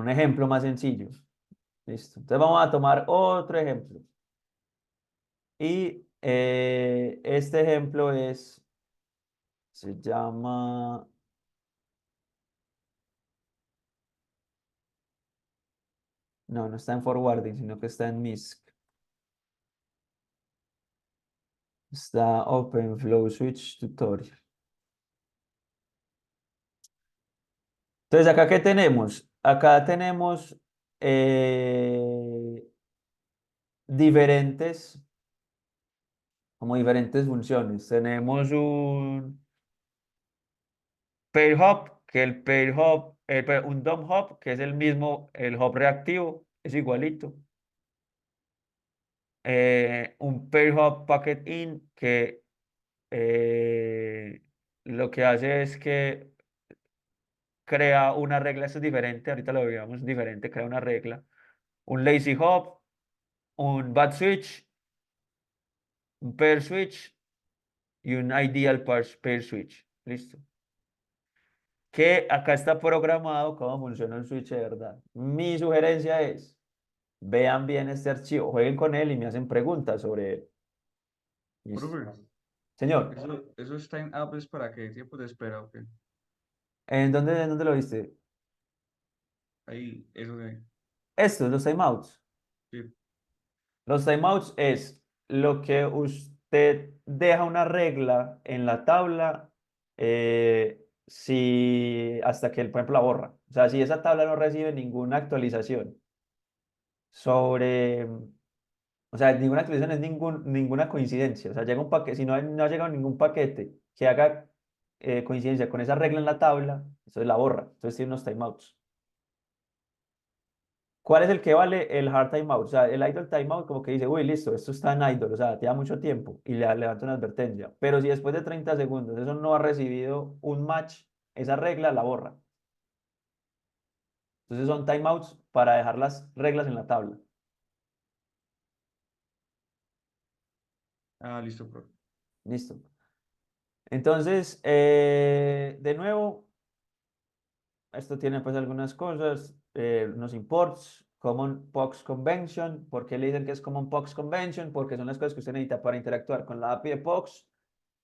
[SPEAKER 1] ejemplo más sencillo. Listo. Entonces vamos a tomar otro ejemplo. Y este ejemplo se llama, no está en forwarding, sino que está en MISC. Está OpenFlow Switch Tutorial. Entonces, ¿acá qué tenemos? Acá tenemos eh, diferentes, como diferentes funciones. Tenemos un pair hop, que el pair hop, un DOM hop, que es el mismo, el hop reactivo, es igualito. Un pair hop packet in, que lo que hace es que crea una regla, esto es diferente, ahorita lo veamos diferente, crea una regla. Un lazy hop, un bad switch, un pair switch y un ideal pair switch. Listo. Que acá está programado cómo funciona el switch de verdad. Mi sugerencia es, vean bien este archivo, jueguen con él y me hacen preguntas sobre él. Listo.
[SPEAKER 2] Profe,
[SPEAKER 1] Señor,
[SPEAKER 2] eso está en Apples para qué tiempo de espera, ok.
[SPEAKER 1] ¿en dónde lo viste?
[SPEAKER 2] Ahí, eso de,
[SPEAKER 1] Esto, los timeouts.
[SPEAKER 2] sí,
[SPEAKER 1] Los timeouts es lo que usted deja una regla en la tabla si hasta que, por ejemplo, la borra. O sea, si esa tabla no recibe ninguna actualización sobre, o sea, ninguna actualización es ninguna coincidencia. O sea, llega un paquete, si no ha llegado ningún paquete que haga coincidencia con esa regla en la tabla, entonces la borra. Entonces tiene unos timeouts. ¿Cuál es el que vale? El hard timeout. O sea, el idle timeout como que dice, uy, listo, esto está en idle, o sea, te da mucho tiempo y le levanta una advertencia. Pero si después de 30 segundos eso no ha recibido un match, esa regla la borra. Entonces son timeouts para dejar las reglas en la tabla.
[SPEAKER 2] Ah, listo, profe.
[SPEAKER 1] Listo. Entonces, de nuevo, esto tiene pues algunas cosas, unos imports, Common POX Convention. ¿Por qué le dicen que es Common POX Convention? Porque son las cosas que usted necesita para interactuar con la API de POX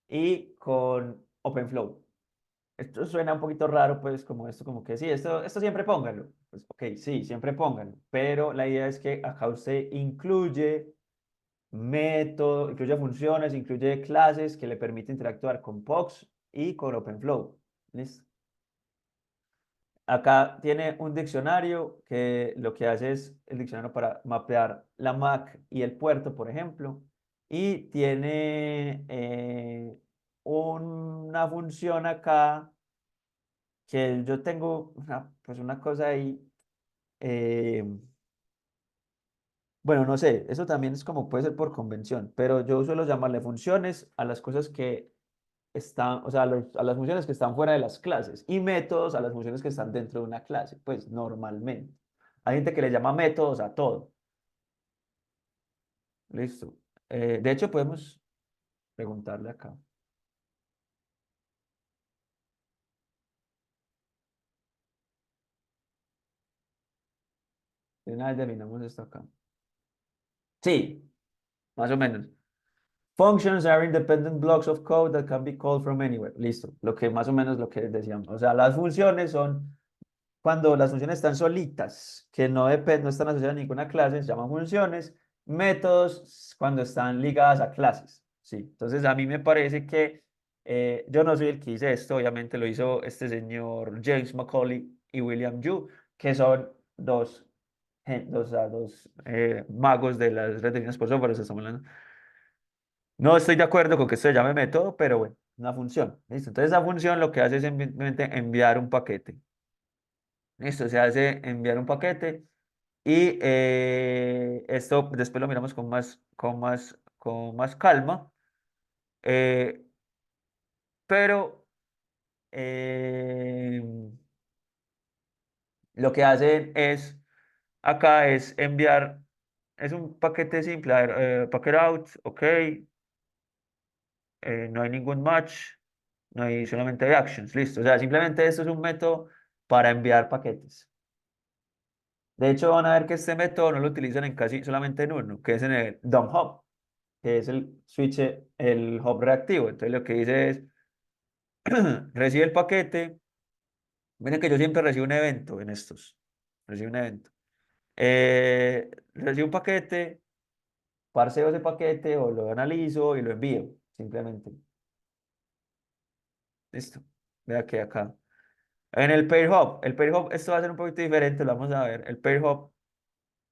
[SPEAKER 1] y con OpenFlow. Esto suena un poquito raro, pues, como esto, como que sí, esto siempre pónganlo. Pues, ok, sí, siempre pónganlo. Pero la idea es que acá usted incluye métodos, incluye funciones, incluye clases que le permiten interactuar con POX y con OpenFlow. ¿Listo? Acá tiene un diccionario que lo que hace es el diccionario para mapear la MAC y el puerto, por ejemplo. Y tiene una función acá que yo tengo pues una cosa ahí. eh, bueno, no sé, eso también es como puede ser por convención, pero yo suelo llamarle funciones a las cosas que están, o sea, a las funciones que están fuera de las clases y métodos a las funciones que están dentro de una clase, pues normalmente. Hay gente que le llama métodos a todo. Listo. De hecho, podemos preguntarle acá. De una vez definamos esto acá. Sí, más o menos. Functions are independent blocks of code that can be called from anywhere. Listo. Lo que más o menos lo que decíamos. O sea, las funciones son cuando las funciones están solitas, que no están asociadas a ninguna clase, se llaman funciones. Métodos cuando están ligadas a clases. Sí. Entonces, a mí me parece que yo no soy el que hice esto. Obviamente lo hizo este señor James Macaulay y William Yu, que son dos magos de las redes definidas por software. Estamos hablando. No estoy de acuerdo con que esto se llame método, pero bueno, una función. ¿Listo? Entonces esa función lo que hace es simplemente enviar un paquete. ¿Listo? Se hace enviar un paquete y esto después lo miramos con más calma. eh, pero eh, lo que hacen es, acá es enviar, es un paquete simple, a ver, packet out, ok, no hay ningún match, no hay solamente hay actions, listo. O sea, simplemente esto es un método para enviar paquetes. De hecho, van a ver que este método no lo utilizan en casi solamente en uno, que es en el dump hub, que es el switch, el hub reactivo. Entonces lo que dice es, recibe el paquete. Miren que yo siempre recibo un evento en estos. Recibo un evento. Recibo un paquete, parseo ese paquete o lo analizo y lo envío, simplemente. Listo. Vea que acá. En el pair hub, esto va a ser un poquito diferente, lo vamos a ver. El pair hub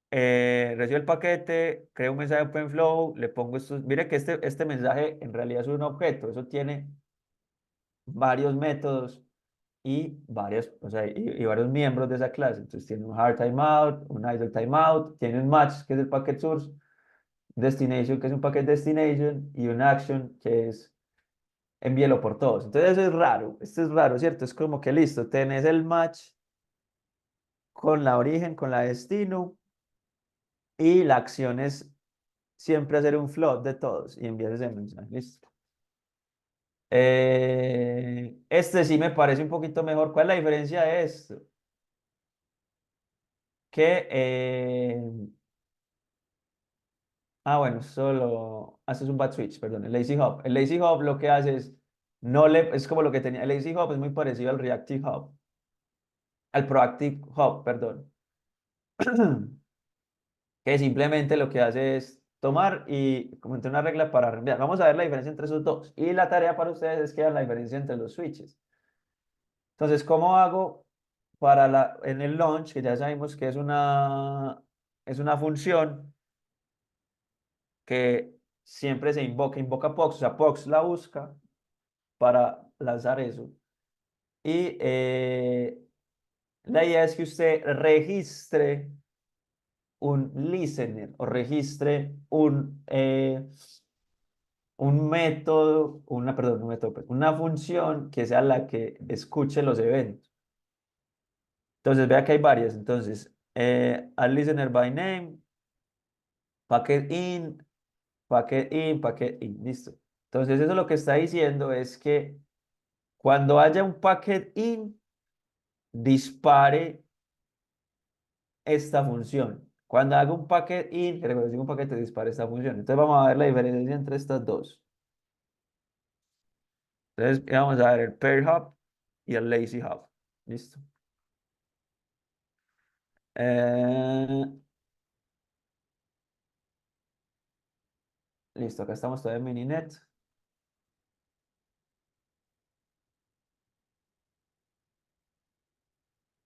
[SPEAKER 1] recibe el paquete, creo un mensaje OpenFlow, le pongo estos. Mire que este mensaje en realidad es un objeto, eso tiene varios métodos y varias, o sea, y varios miembros de esa clase. Entonces tiene un hard timeout, un idle timeout, tiene un match que es el packet source, destination que es un packet destination y un action que es envíelo por todos. Entonces eso es raro, esto es raro, ¿cierto? Es como que listo, tenés el match con la origen, con la destino, y la acción es siempre hacer un float de todos y enviar ese mensaje. Listo. Este sí me parece un poquito mejor. ¿Cuál es la diferencia de esto? Que, bueno, esto es un bad switch, perdón, el lazy hop. El lazy hop lo que hace es, es como lo que tenía, el lazy hop es muy parecido al reactive hop, al proactive hop, perdón. Que simplemente lo que hace es tomar y comentar una regla para reenviar. Vamos a ver la diferencia entre esos dos. Y la tarea para ustedes es que vean la diferencia entre los switches. Entonces, ¿cómo hago para en el launch, que ya sabemos que es una función que siempre se invoca POX, o sea, POX la busca para lanzar eso. Y la idea es que usted registre un listener o registre un método, perdón, un método, pues, una función que sea la que escuche los eventos. Entonces, vea que hay varias. Entonces, al listener by name, packet in, packet in, packet in, listo. Entonces, eso lo que está diciendo es que cuando haya un packet in, dispare esta función. Cuando haga un packet in, que recuerden, un paquete dispara esta función. Entonces vamos a ver la diferencia entre estas dos. Entonces vamos a ver el pair hop y el lazy hop. Listo. Eh, listo, acá estamos todavía en Mininet.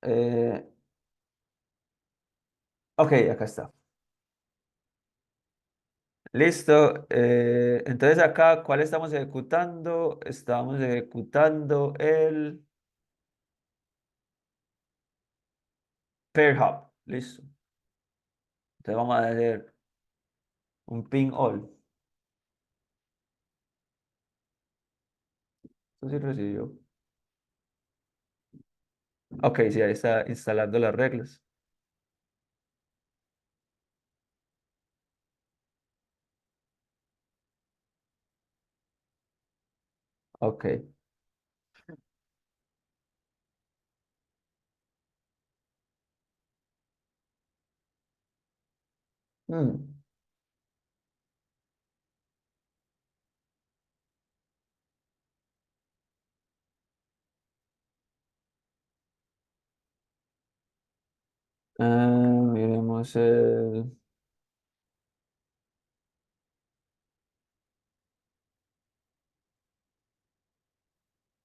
[SPEAKER 1] Eh, ok, acá está. Listo. Entonces acá, ¿cuál estamos ejecutando? Estamos ejecutando el pair hop. Listo. Entonces vamos a hacer un ping all. Esto sí recibió. Ok, sí, ahí está instalando las reglas. Ok. Mm. Miremos el...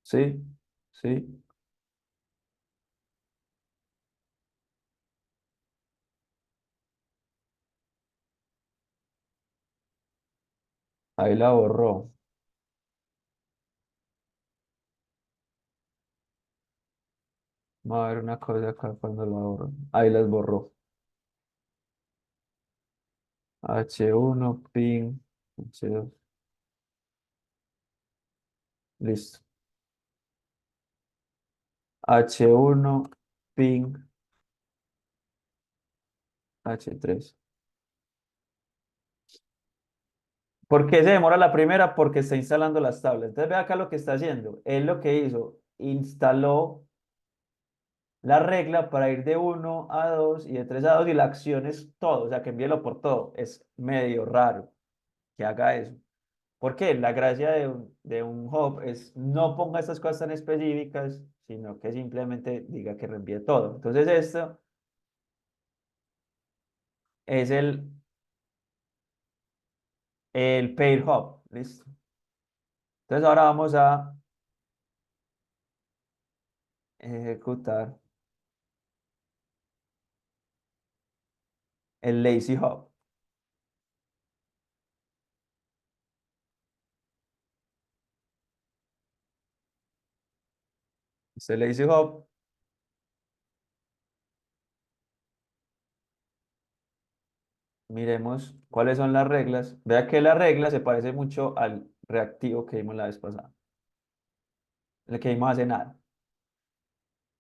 [SPEAKER 1] Sí, sí. Ahí la borró. Vamos a ver una cosa acá cuando la borró. Ahí las borró. H1 ping, H2. Listo. H1 ping, H3. ¿Por qué se demora la primera? Porque está instalando las tablas. Entonces, ve acá lo que está haciendo. Él lo que hizo, instaló la regla para ir de uno a 2 y de 3 a 2 y la acción es todo. O sea, que envíelo por todo. Es medio raro que haga eso. ¿Por qué? La gracia de un hub es no ponga estas cosas tan específicas, sino que simplemente diga que reenvíe todo. Entonces, esto es el pair hub. Listo. Entonces, ahora vamos a ejecutar el lazy hub. Este lazy hub, miremos cuáles son las reglas. Vea que la regla se parece mucho al reactivo que vimos la vez pasada, el que vimos hace nada.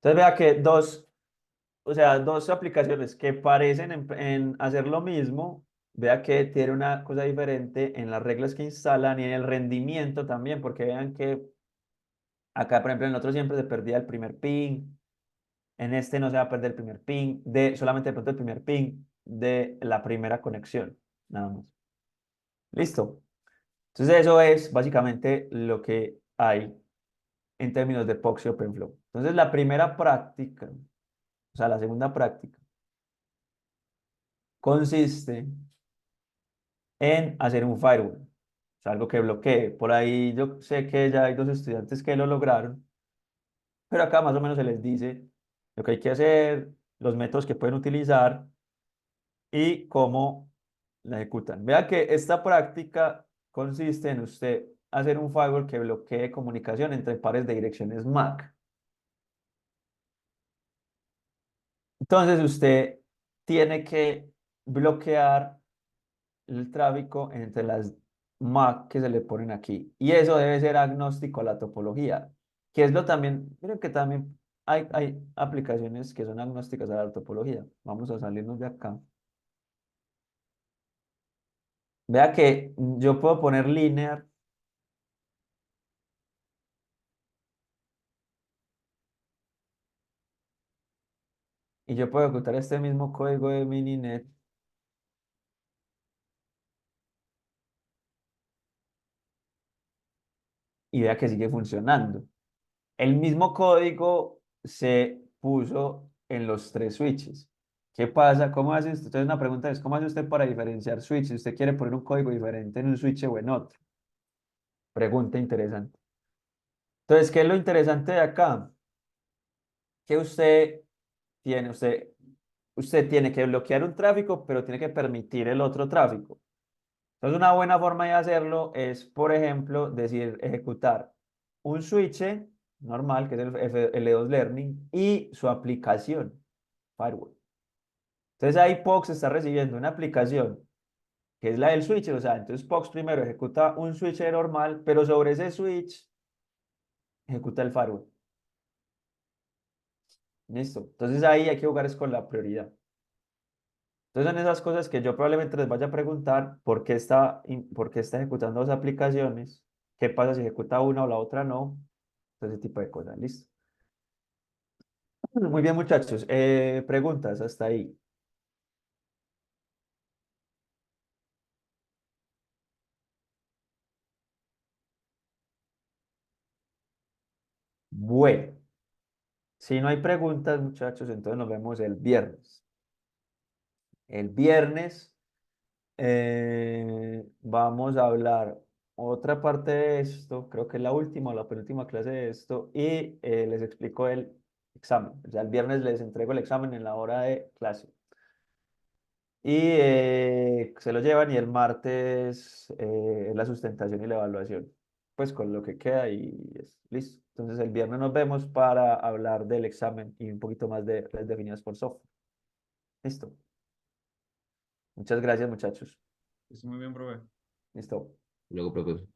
[SPEAKER 1] Entonces, vea que o sea, dos aplicaciones que parecen en hacer lo mismo, vea que tiene una cosa diferente en las reglas que instalan y en el rendimiento también, porque vean que acá, por ejemplo, en el otro siempre se perdía el primer ping, en este no se va a perder el primer ping, solamente de pronto el primer ping de la primera conexión, nada más. Listo. Entonces eso es básicamente lo que hay en términos de Poxy OpenFlow. Entonces la primera práctica, o sea, la segunda práctica, consiste en hacer un firewall, o sea, algo que bloquee. Por ahí yo sé que ya hay dos estudiantes que lo lograron. Pero acá más o menos se les dice lo que hay que hacer, los métodos que pueden utilizar y cómo la ejecutan. Vea que esta práctica consiste en usted hacer un firewall que bloquee comunicación entre pares de direcciones MAC. Entonces usted tiene que bloquear el tráfico entre las MAC que se le ponen aquí. Y eso debe ser agnóstico a la topología, que es lo también, miren que también hay aplicaciones que son agnósticas a la topología. Vamos a salirnos de acá. Vea que yo puedo poner linear y yo puedo ejecutar este mismo código de Mininet y vea que sigue funcionando. El mismo código se puso en los tres switches. ¿Qué pasa? ¿Cómo hace usted? Entonces, una pregunta es, ¿cómo hace usted para diferenciar switches? Si usted quiere poner un código diferente en un switch o en otro. Pregunta interesante. Entonces, ¿qué es lo interesante de acá? Que usted tiene que bloquear un tráfico, pero tiene que permitir el otro tráfico. Entonces, una buena forma de hacerlo es, por ejemplo, decir, ejecutar un switch normal, que es el L2 Learning, y su aplicación, firewall. Entonces, ahí POX está recibiendo una aplicación, que es la del switcher. O sea, entonces POX primero ejecuta un switcher normal, pero sobre ese switch ejecuta el firewall. Listo. Entonces, ahí hay que jugar es con la prioridad. Entonces, son esas cosas que yo probablemente les vaya a preguntar por qué está ejecutando dos aplicaciones, qué pasa si ejecuta una o la otra no, ese tipo de cosas. Listo. Muy bien, muchachos. Preguntas hasta ahí. Bueno, si no hay preguntas, muchachos, entonces nos vemos el viernes. El viernes vamos a hablar otra parte de esto, creo que es la última o la penúltima clase de esto, y les explico el examen. O sea, el viernes les entrego el examen en la hora de clase. Y se lo llevan y el martes es la sustentación y la evaluación. Pues con lo que queda y es listo. Entonces el viernes nos vemos para hablar del examen y un poquito más de redes definidas por software. Listo. Muchas gracias, muchachos.
[SPEAKER 2] Es muy bien, profe.
[SPEAKER 1] Listo.
[SPEAKER 3] Luego, profe.